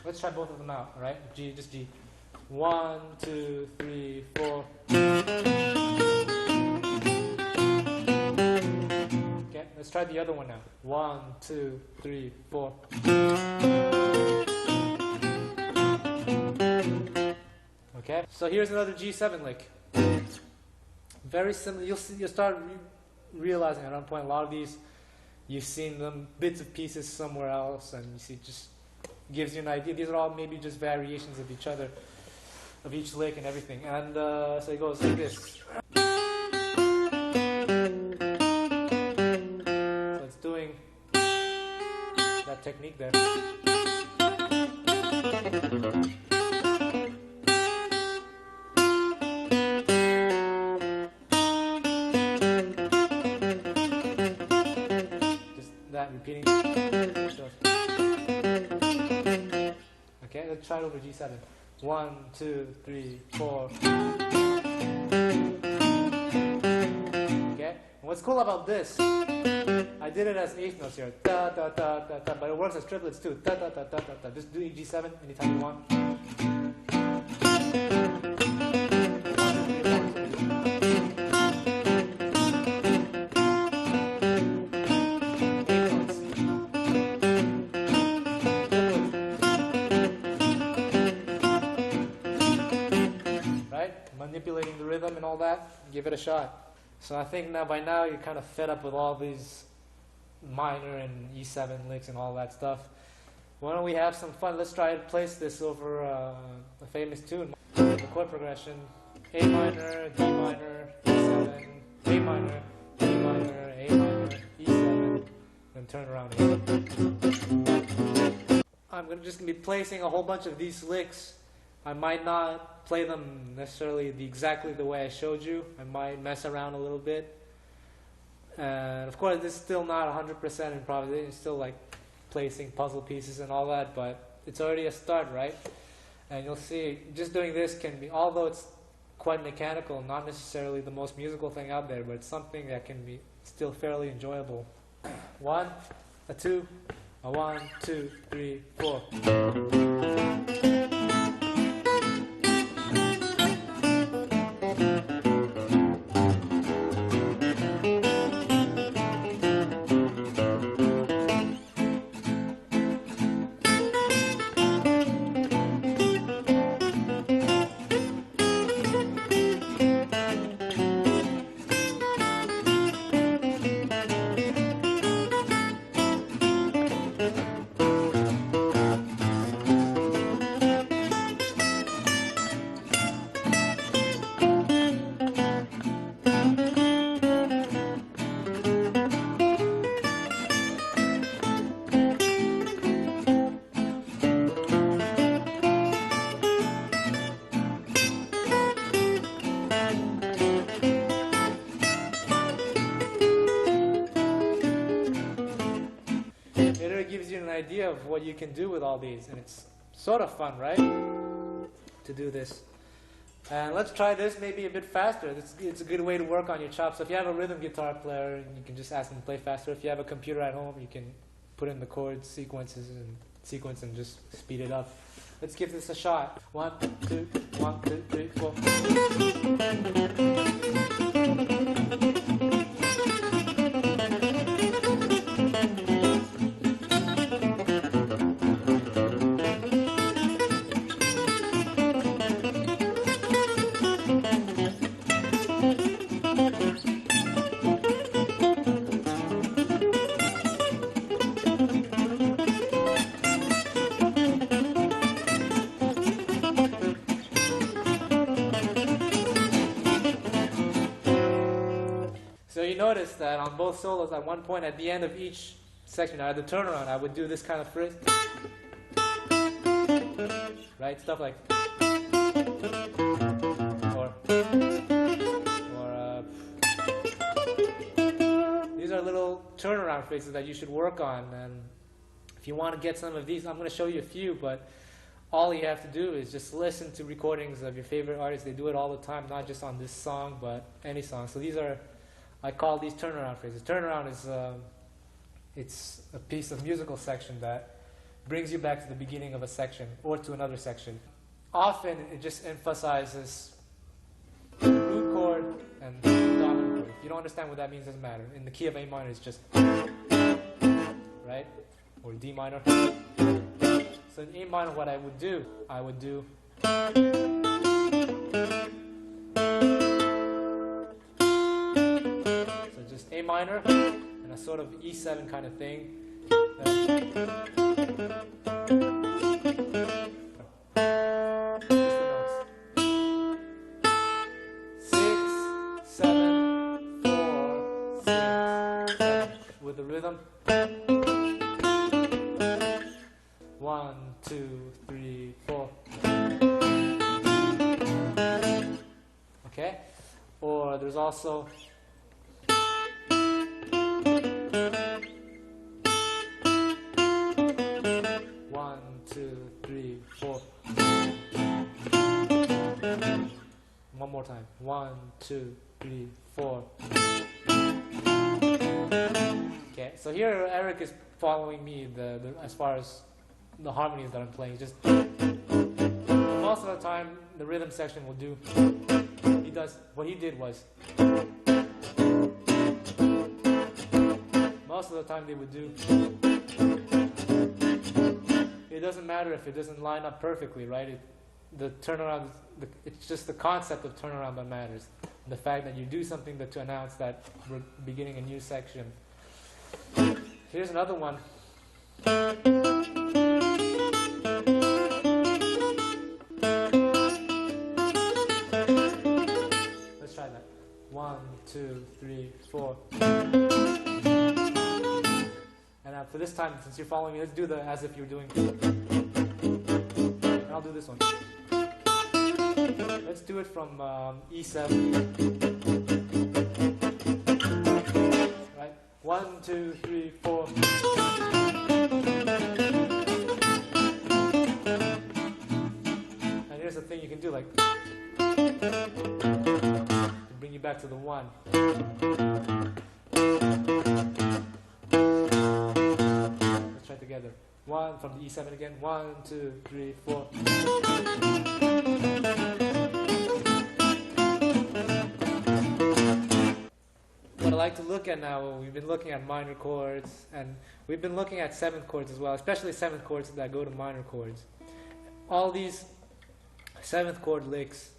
Let's try both of them out, alright? G, just G. 1, 2, 3, 4. Okay, let's try the other one now. 1, 2, 3, 4. Okay, so here's another G7 lick. Very similar. You'll start realizing at one point a lot of these, you've seen them bits of pieces somewhere else, and you see just gives you an idea. These are all maybe just variations of each other, of each lick and everything. And so it goes like this. So it's doing that technique there. Repeating. Okay, let's try it over G7. 1, 2, 3, 4. Okay, and what's cool about this, I did it as eighth notes here, da da da da da, but it works as triplets too, da da da da da da. Just do G7 anytime you want. Give it a shot. So I think now by now you're kind of fed up with all these minor and E7 licks and all that stuff. Why don't we have some fun? Let's try to place this over a famous tune. The chord progression: A minor, D minor, E7, A minor, D minor, A minor, E7, then turn around again. I'm just going to be placing a whole bunch of these licks. I might not play them necessarily exactly the way I showed you. I might mess around a little bit. And of course, this is still not 100% improvisation. It's still like placing puzzle pieces and all that, but it's already a start, right? And you'll see, just doing this can be, although it's quite mechanical, not necessarily the most musical thing out there, but it's something that can be still fairly enjoyable. 1, a 2, a 1, 2, 3, 4. Idea of what you can do with all these, and it's sort of fun, right, to do this. And let's try this maybe a bit faster. It's a good way to work on your chops. So if you have a rhythm guitar player, you can just ask them to play faster. If you have a computer at home, you can put in the chord sequence and just speed it up. Let's give this a shot. 1, 2, 1, 2, 3, 4. So you notice that on both solos, at one point at the end of each section, at the turnaround, I would do this kind of phrase. Right? Stuff like. These are little turnaround phrases that you should work on. And if you want to get some of these, I'm going to show you a few, but all you have to do is just listen to recordings of your favorite artists. They do it all the time, not just on this song, but any song. So these are, I call these turnaround phrases. Turnaround is it's a piece of musical section that brings you back to the beginning of a section or to another section. Often it just emphasizes the root chord and the dominant chord. If you don't understand what that means, it doesn't matter. In the key of A minor, it's just, right? Or D minor. So in A minor, what I would do so just A minor and a sort of E7 kind of thing. With the rhythm. 1, 2, 3, 4. Okay? Or there's also one, 2, 3, 4. One more time. 1, 2, 3, 4. Okay, so here Eric is following me as far as the harmonies that I'm playing. Just most of the time, the rhythm section will do. What he did was most of the time they would do. It doesn't matter if it doesn't line up perfectly, right? The turnaround, it's just the concept of turnaround that matters. the fact that you do something to announce that we're beginning a new section. Here's another one. Let's try that. 1, 2, 3, 4. And for this time, since you're following me, let's do the as if you're doing. And I'll do this one. Let's do it from E7. Right? 1, 2, 3, 4. And here's the thing you can do, like, to bring you back to the 1. Let's try together. 1 from the E7 again. 1, 2, 3, 4. What I like to look at now, we've been looking at minor chords, and we've been looking at 7th chords as well, especially 7th chords that go to minor chords. All these 7th chord licks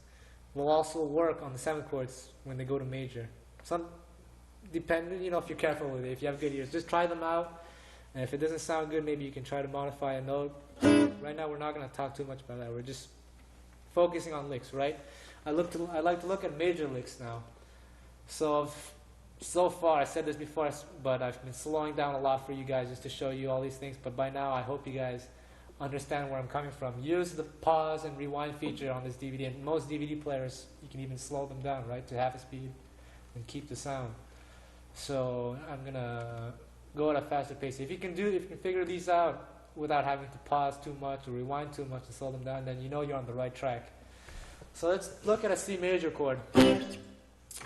will also work on the 7th chords when they go to major. Some depending, if you're careful with it, if you have good ears, just try them out. And if it doesn't sound good, maybe you can try to modify a note. Right now, we're not going to talk too much about that. We're just focusing on licks, right? I like to look at major licks now. So far, I said this before, but I've been slowing down a lot for you guys just to show you all these things. But by now, I hope you guys understand where I'm coming from. Use the pause and rewind feature on this DVD. And most DVD players, you can even slow them down, right, to half the speed and keep the sound. So I'm going to go at a faster pace. If you can figure these out without having to pause too much or rewind too much and slow them down, then you know you're on the right track. So let's look at a C major chord.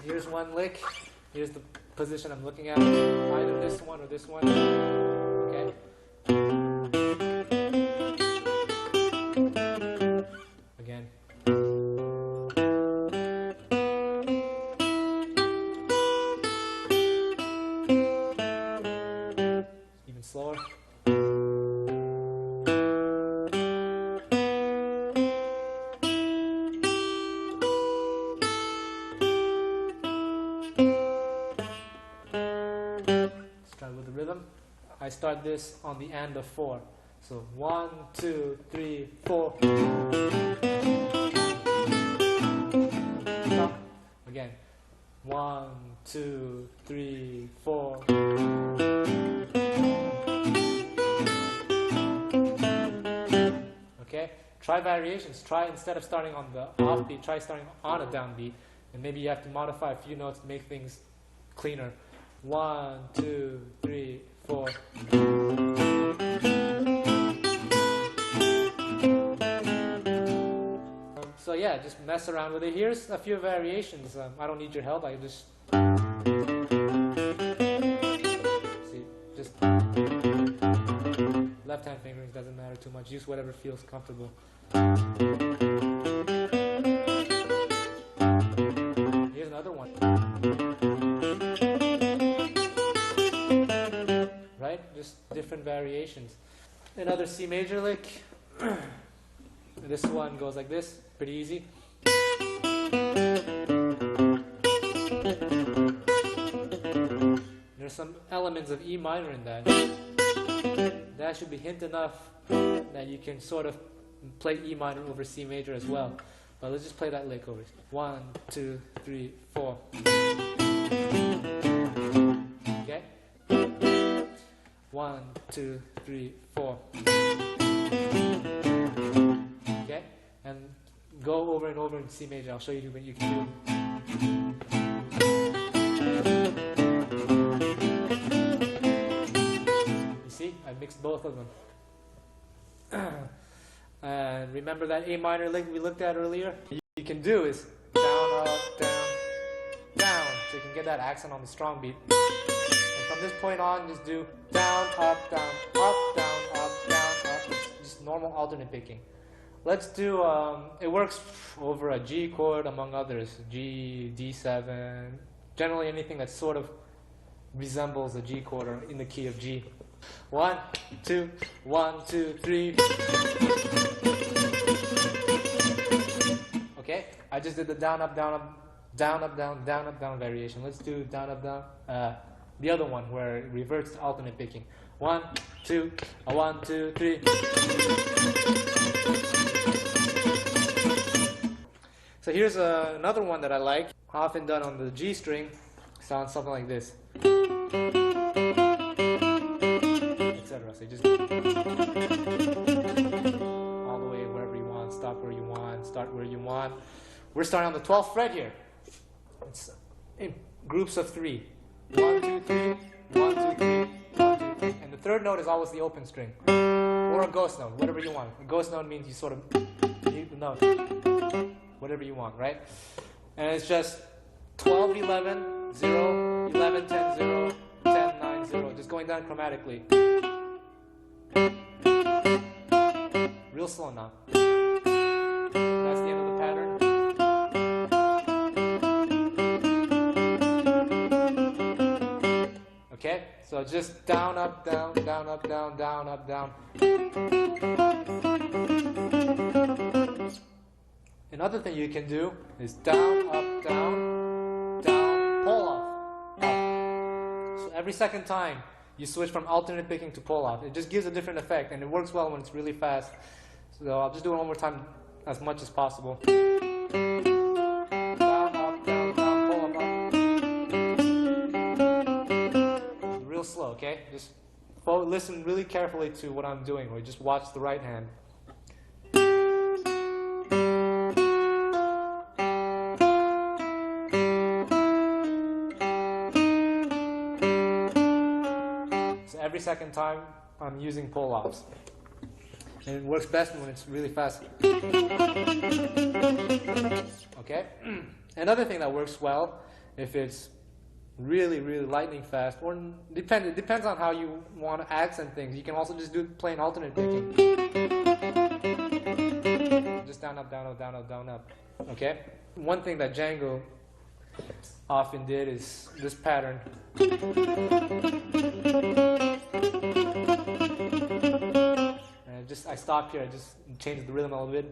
Here's one lick. Here's the position I'm looking at. Either this one or this one. Okay. Again. Even slower. With the rhythm, I start this on the and of 4. So 1, 2, 3, 4. Stop. Again. 1, 2, 3, 4. Okay. Try variations. Try, instead of starting on the offbeat, try starting on a downbeat, and maybe you have to modify a few notes to make things cleaner. 1, 2, 3, 4. So yeah, just mess around with it. Here's a few variations. I don't need your help. I just see, just left-hand fingerings doesn't matter too much. Use whatever feels comfortable. Here's another one. Just different variations. Another C major lick. This one goes like this, pretty easy. There's some elements of E minor in that. That should be hint enough that you can sort of play E minor over C major as well. But let's just play that lick over. 1, 2, 3, 4. Okay? 1, 2, 3, 4. Okay? And go over and over in C major. I'll show you what you can do. You see? I mixed both of them. And remember that A minor lick we looked at earlier? What you can do is down, up, down, down. So you can get that accent on the strong beat. From this point on, just do down, up, down, up, down, up, down, up. Just normal alternate picking. Let's do, it works over a G chord among others. G, D7, generally anything that sort of resembles a G chord or in the key of G. 1, 2, 1, 2, 3. Okay, I just did the down, up, down, up, down variation. Let's do down, up, down. The other one where it reverts to alternate picking. 1, 2, 1, 2, 3. So here's another one that I like, often done on the G string. Sounds something like this, etc. So you just all the way wherever you want, stop where you want, start where you want. We're starting on the 12th fret here. It's in groups of 3. 1, 2, 3, 1, 2, 3, 1, 2, 3. And the third note is always the open string. Or a ghost note, whatever you want. A ghost note means you sort of mute the note. Whatever you want, right? And it's just 12, 11, 0, 11, 10, 0, 10, 9, 0. Just going down chromatically. Real slow now. That's the end of the pattern. Okay? So just down, up, down, down, up, down, down, up, down. Another thing you can do is down, up, down, down, pull off, up. So every second time you switch from alternate picking to pull off. It just gives a different effect, and it works well when it's really fast. So I'll just do it one more time as much as possible. Down, up, down, down, pull up, up. Real slow, okay? Just listen really carefully to what I'm doing, or just watch the right hand. Every second time I'm using pull-offs. And it works best when it's really fast. Okay? Another thing that works well, if it's really, really lightning fast, or it depends on how you want to accent things. You can also just do plain alternate picking. Just down, up, down, up, down, up, down, up. Okay? One thing that Django often did is this pattern. And I stop here, I just change the rhythm a little bit.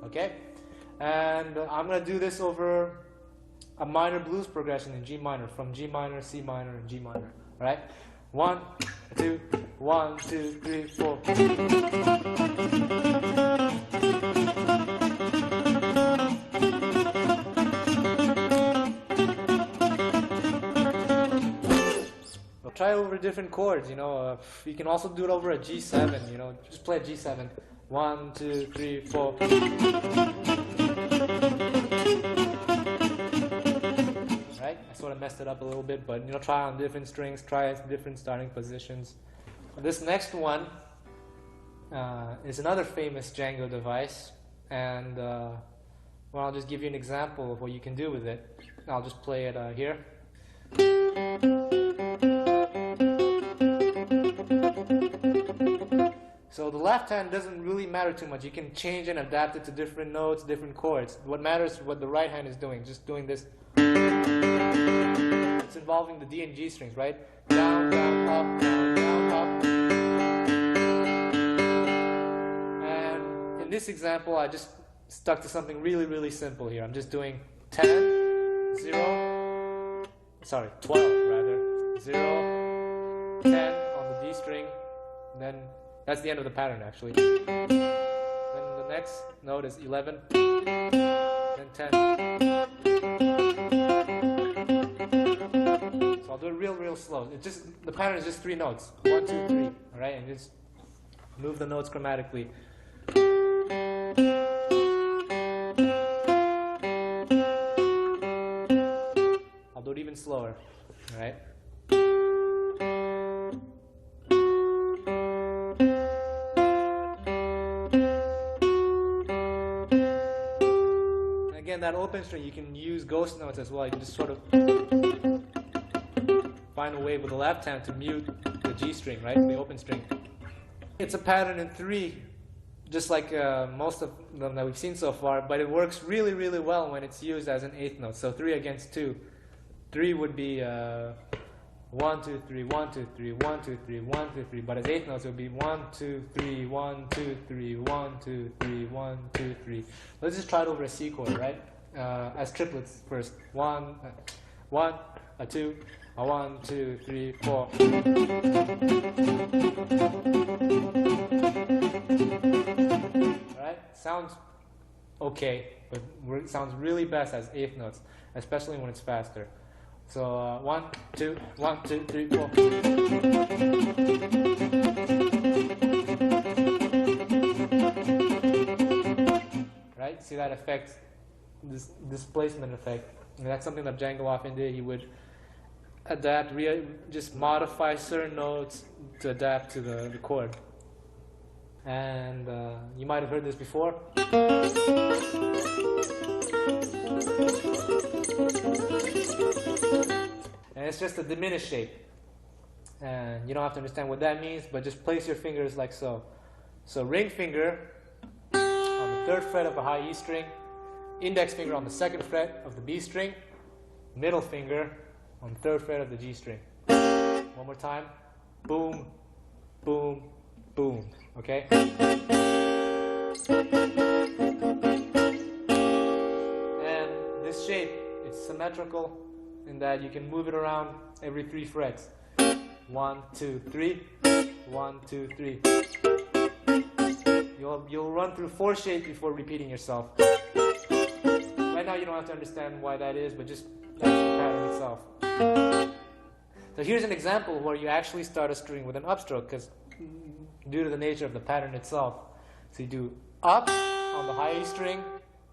Okay? And I'm going to do this over a minor blues progression in G minor, from G minor, C minor, and G minor. Alright? 1, 2, 1, 2, 3, 4. Try over different chords, you know. You can also do it over a G7, you know. Just play a G7. 1, 2, 3, 4. Right? I sort of messed it up a little bit, but you know, try on different strings, try different starting positions. This next one is another famous Django device, and well, I'll just give you an example of what you can do with it. I'll just play it here. So the left hand doesn't really matter too much. You can change and adapt it to different notes, different chords. What matters is what the right hand is doing, just doing this. It's involving the D and G strings, right? Down, down, up, down, down, up. And in this example, I just stuck to something really, really simple here. I'm just doing 10, 0, sorry, 12 rather, 0, 10 on the D string, and then that's the end of the pattern, actually. Then the next note is 11, then 10. So I'll do it real slow. The pattern is just 3 notes. 1, 2, 3. All right, and just move the notes chromatically. I'll do it even slower. All right. Again, that open string, you can use ghost notes as well. You can just sort of find a way with the left hand to mute the G string, right? The open string. It's a pattern in 3, just like most of them that we've seen so far, but it works really, really well when it's used as an 8th note. So 3 against 2. 3 would be 1, 1, 2, 3, 1, 2, 3, 1, 2, 3, 1, 2, 3. But as eighth notes, it would be 1, 2, 3, 1, 2, 3, 1, 2, 3, 1, 2, 3. Let's just try it over a C chord, right? As triplets first. 1, 1, a 2, a 1, 2, 3, 4. Alright? Sounds okay, but it sounds really best as eighth notes, especially when it's faster. So 1, 2, 1, 2, 3, 4. Right? See that effect, this displacement effect. And that's something that Django often did. He would adapt, just modify certain notes to adapt to the chord. And you might have heard this before. And it's just a diminished shape. And you don't have to understand what that means, but just place your fingers like so. So ring finger on the 3rd fret of a high E string, index finger on the 2nd fret of the B string, middle finger on the 3rd fret of the G string. One more time. Boom, boom, boom. Okay? And this shape, it's symmetrical in that you can move it around every 3 frets. 1, 2, 3. 1, 2, 3. You'll run through 4 shapes before repeating yourself. Right now you don't have to understand why that is, but just that's the pattern itself. So here's an example where you actually start a string with an upstroke, because due to the nature of the pattern itself. So you do up on the high E string,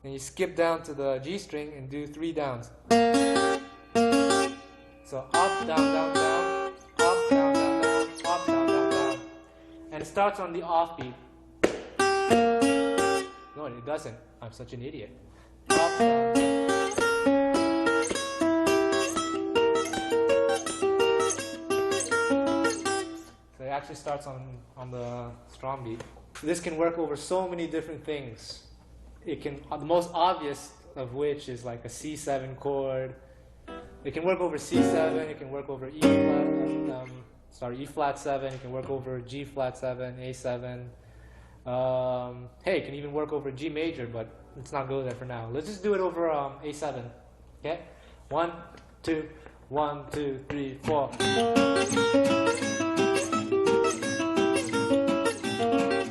then you skip down to the G string and do 3 downs. So up, down, down, down, up, down, down, down, up, down, down, down. And it starts on the offbeat. No, it doesn't. I'm such an idiot. Up, down, down. So it actually starts on the strong beat. This can work over so many different things. It can, the most obvious of which is like a C7 chord. It can work over C7, it can work over E flat 7, it can work over G flat 7, A7. Hey, it can even work over G major, but let's not go there for now. Let's just do it over A7. Okay? 1, 2, 1, 2, 3, 4.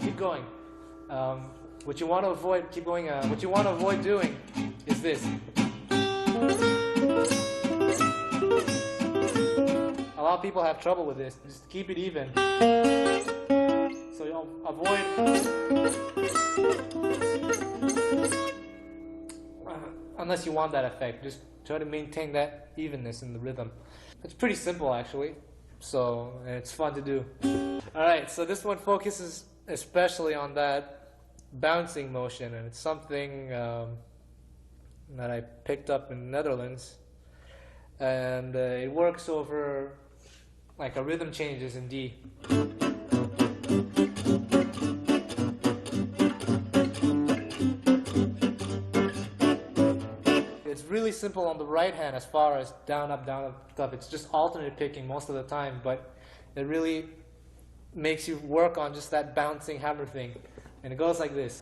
Keep going. What you want to avoid, keep going. What you want to avoid doing is this. A lot of people have trouble with this. Just keep it even. So you'll avoid unless you want that effect. Just try to maintain that evenness in the rhythm. It's pretty simple actually. So it's fun to do. Alright, so this one focuses especially on that bouncing motion, and it's something that I picked up in the Netherlands. And it works over like a rhythm changes in D. It's really simple on the right hand as far as down, up, up. It's just alternate picking most of the time, but it really makes you work on just that bouncing hammer thing. And it goes like this.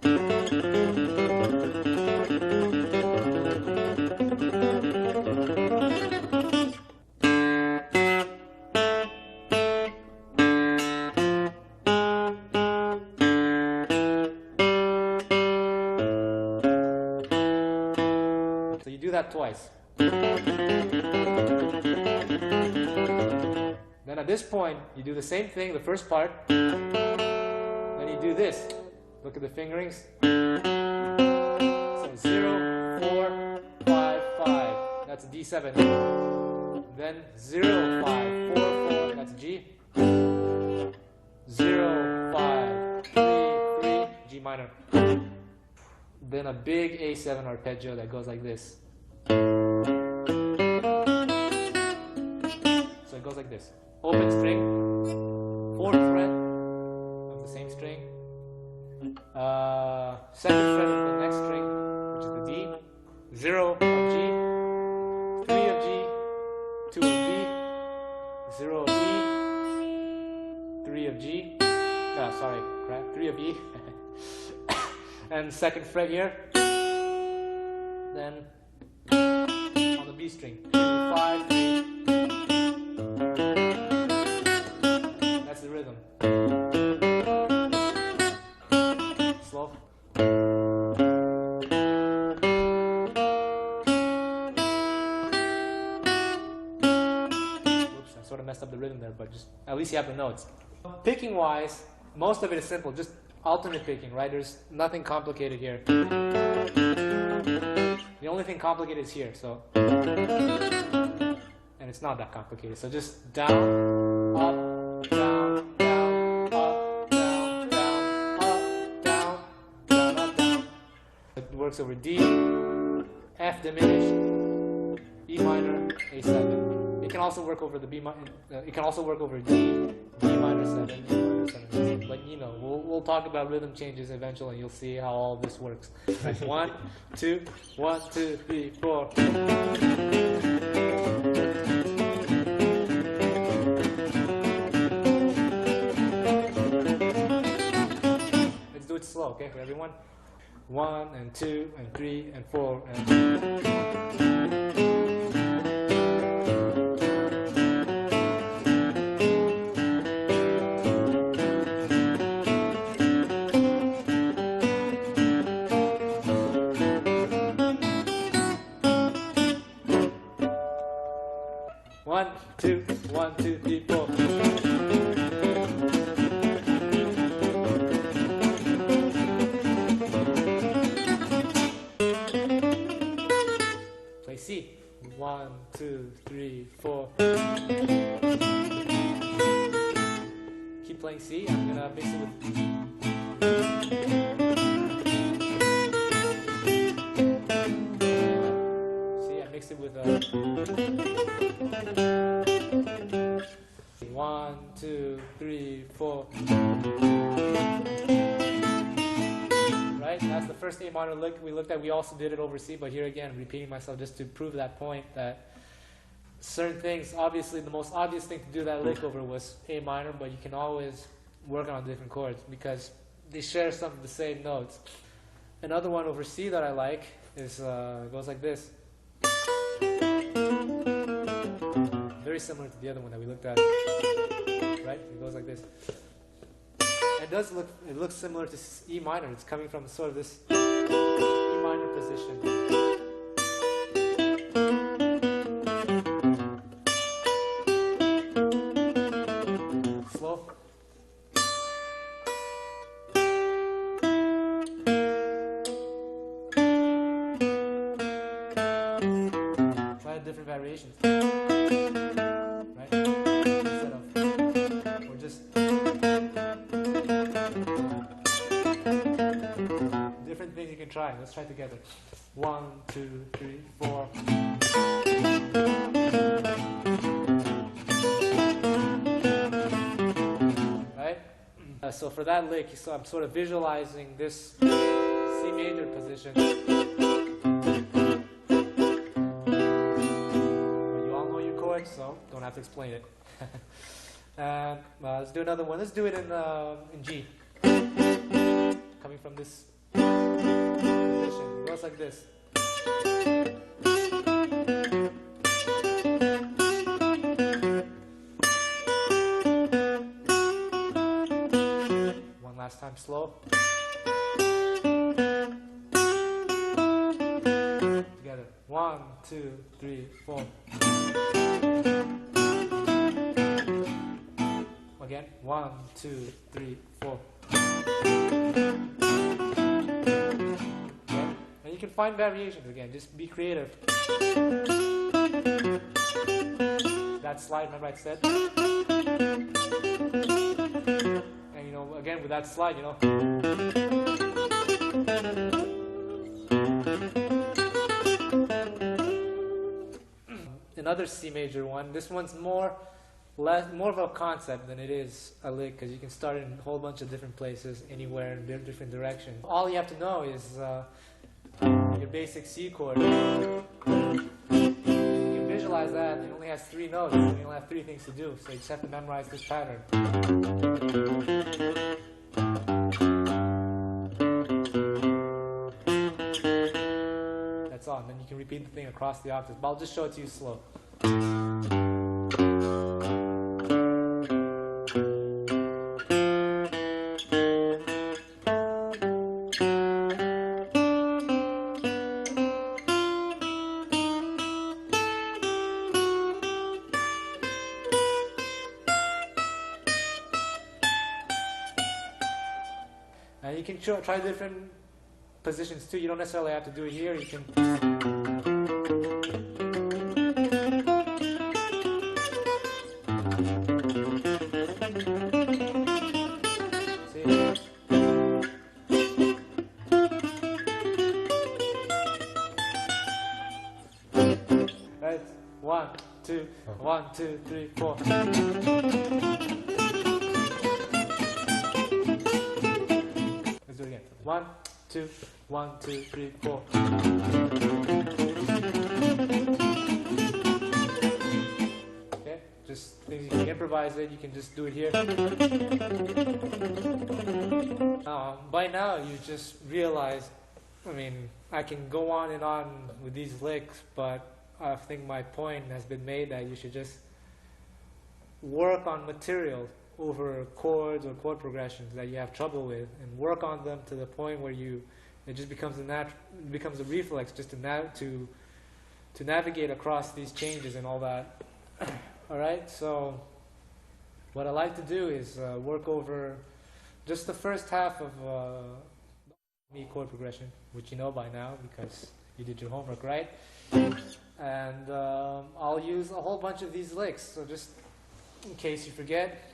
So you do that twice. Then at this point, you do the same thing, the first part. Then you do this. Look at the fingerings. So 0, 4, 5, 5. That's D7. Then 0, 5, 4, 4. That's G. 0, 5, 3, 3. G minor. Then a big A7 arpeggio that goes like this. So it goes like this. Open string, 4th fret of the same string, 2nd fret of the next string, which is the D, 0 of G, 3 of G, 2 of B, 0 sorry, 3 of E, and second fret here, then on the B string, 2, 5, 3, that's the rhythm. Slow. Oops, I sort of messed up the rhythm there, but just at least you have the notes. Picking wise, most of it is simple, just alternate picking, right? There's nothing complicated here. The only thing complicated is here, so. And it's not that complicated. So just down, up, down, down, up, down, down, up, down, down, up, down. It works over D, F diminished, E minor, A7. It can also work over the B minor. It can also work over D, D minor 7, E minor 7. But you know, we'll talk about rhythm changes eventually, and you'll see how all this works. Right. 1, 2, 1, 2, 3, 4. Let's do it slow, okay, for everyone. 1 and 2 and 3 and 4 and. One, two, 1, 2, 3, 4. Play C. 1, 2, 3, 4. Keep playing C. I'm gonna mix it with. See, I mixed it with 1, 2, 3, 4. Right? That's the first A minor lick we looked at. We also did it over C, but here again, repeating myself just to prove that point that certain things, obviously the most obvious thing to do that lick over was A minor, but you can always work on different chords because they share some of the same notes. Another one over C that I like is goes like this. Very similar to the other one that we looked at, right? It goes like this. It does look, it looks similar to E minor. It's coming from sort of this E minor position. Slow. Try different variations. Right? Instead of, or just different things you can try. Let's try together. 1, 2, 3, 4. Right? So for that lick, so I'm sort of visualizing this C major position. So don't have to explain it. Let's do another one. Let's do it in G. Coming from this position. It goes like this. One last time, slow. Together. 1, 2, 3, 4. Again, 1, 2, 3, 4. Okay. And you can find variations again, just be creative. That slide, remember I said? And you know, again with that slide, you know. Another C major one. This one's more of a concept than it is a lick, because you can start in a whole bunch of different places, anywhere in different directions. All you have to know is your basic C chord. You can visualize that. It only has 3 notes, and you only have 3 things to do, so you just have to memorize this pattern. saw, and then you can repeat the thing across the octaves. But I'll just show it to you slow. And you can try different positions too. You don't necessarily have to do it here. You can. See? Right. 1, 2, 1, 2, 3, 4. Let's do it again. 1, 2, 1, 2, 3, 4. Okay, just things you can improvise it. You can just do it here. By now, you just realize. I mean, I can go on and on with these licks, but I think my point has been made that you should just work on material over chords or chord progressions that you have trouble with, and work on them to the point where it just becomes a reflex just to navigate across these changes and all that. All right, so what I like to do is work over just the first half of me chord progression, which you know by now because you did your homework, right? And I'll use a whole bunch of these licks. So just in case you forget,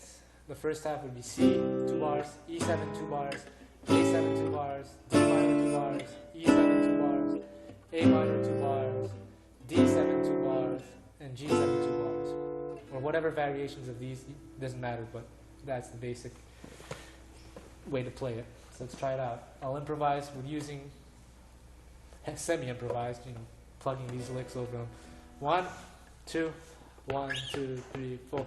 the first half would be C, 2 bars, E7, 2 bars, A7, 2 bars, D minor, 2 bars, E7, 2 bars, A minor, 2 bars, D7, 2 bars, and G7, 2 bars. Or whatever variations of these, doesn't matter, but that's the basic way to play it. So let's try it out. I'll improvise with using semi-improvised, plugging these licks over them. 1, 2, 1, 2, 3, 4.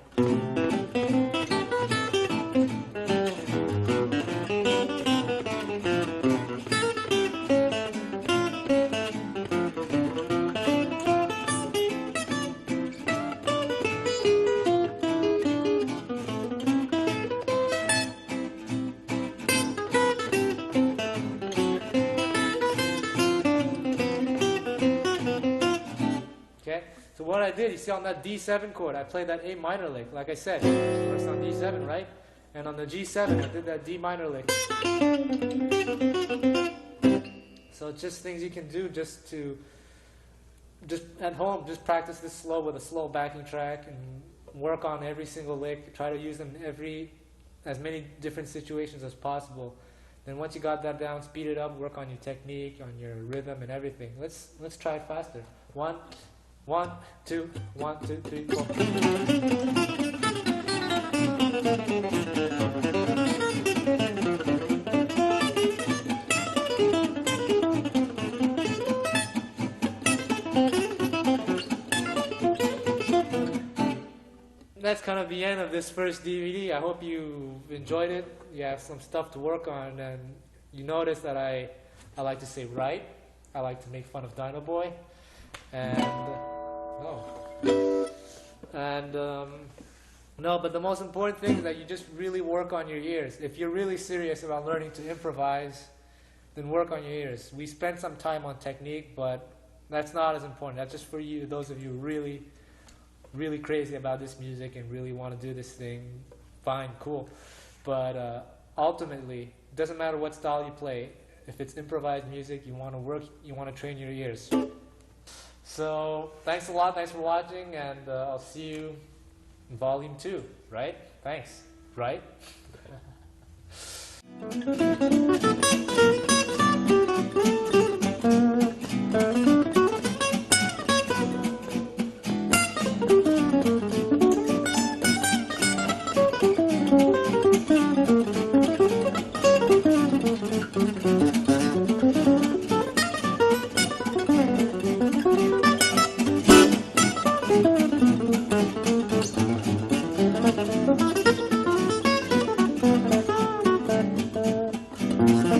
So what I did, you see on that D7 chord, I played that A minor lick, like I said, first on D7, right? And on the G7, I did that D minor lick. So just things you can do just at home, just practice this slow with a slow backing track and work on every single lick. Try to use them as many different situations as possible. Then once you got that down, speed it up, work on your technique, on your rhythm and everything. Let's try it faster. 1, 2, 1, 2, 3, 4. That's kind of the end of this first DVD. I hope you enjoyed it. You have some stuff to work on, and you notice that I like to say right. I like to make fun of Dino Boy, and no, but the most important thing is that you just really work on your ears. If you're really serious about learning to improvise, then work on your ears. We spent some time on technique, but that's not as important. That's just for you, those of you really, really crazy about this music and really want to do this thing. Fine, cool. But ultimately, it doesn't matter what style you play. If it's improvised music, you want to work, you want to train your ears. So, thanks a lot, thanks for watching, and I'll see you in volume 2, right? Thanks, right? Thank you.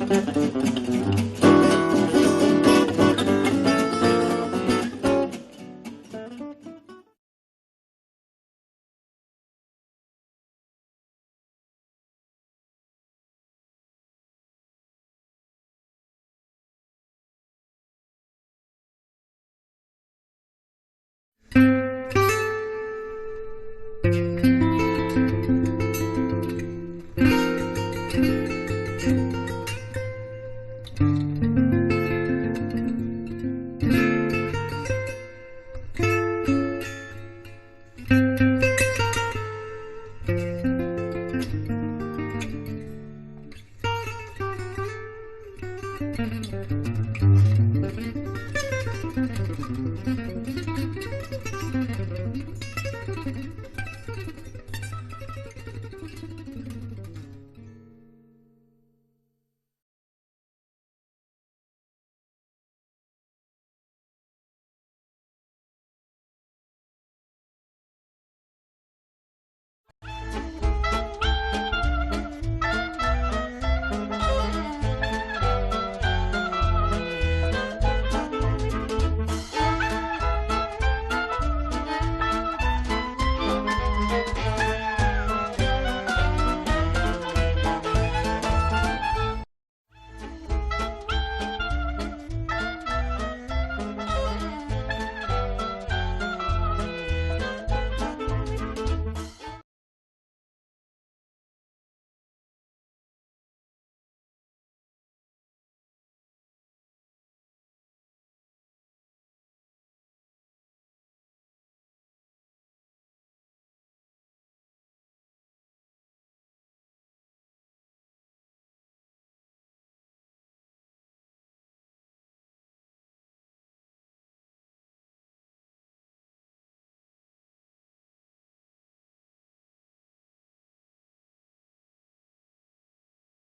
Thank you.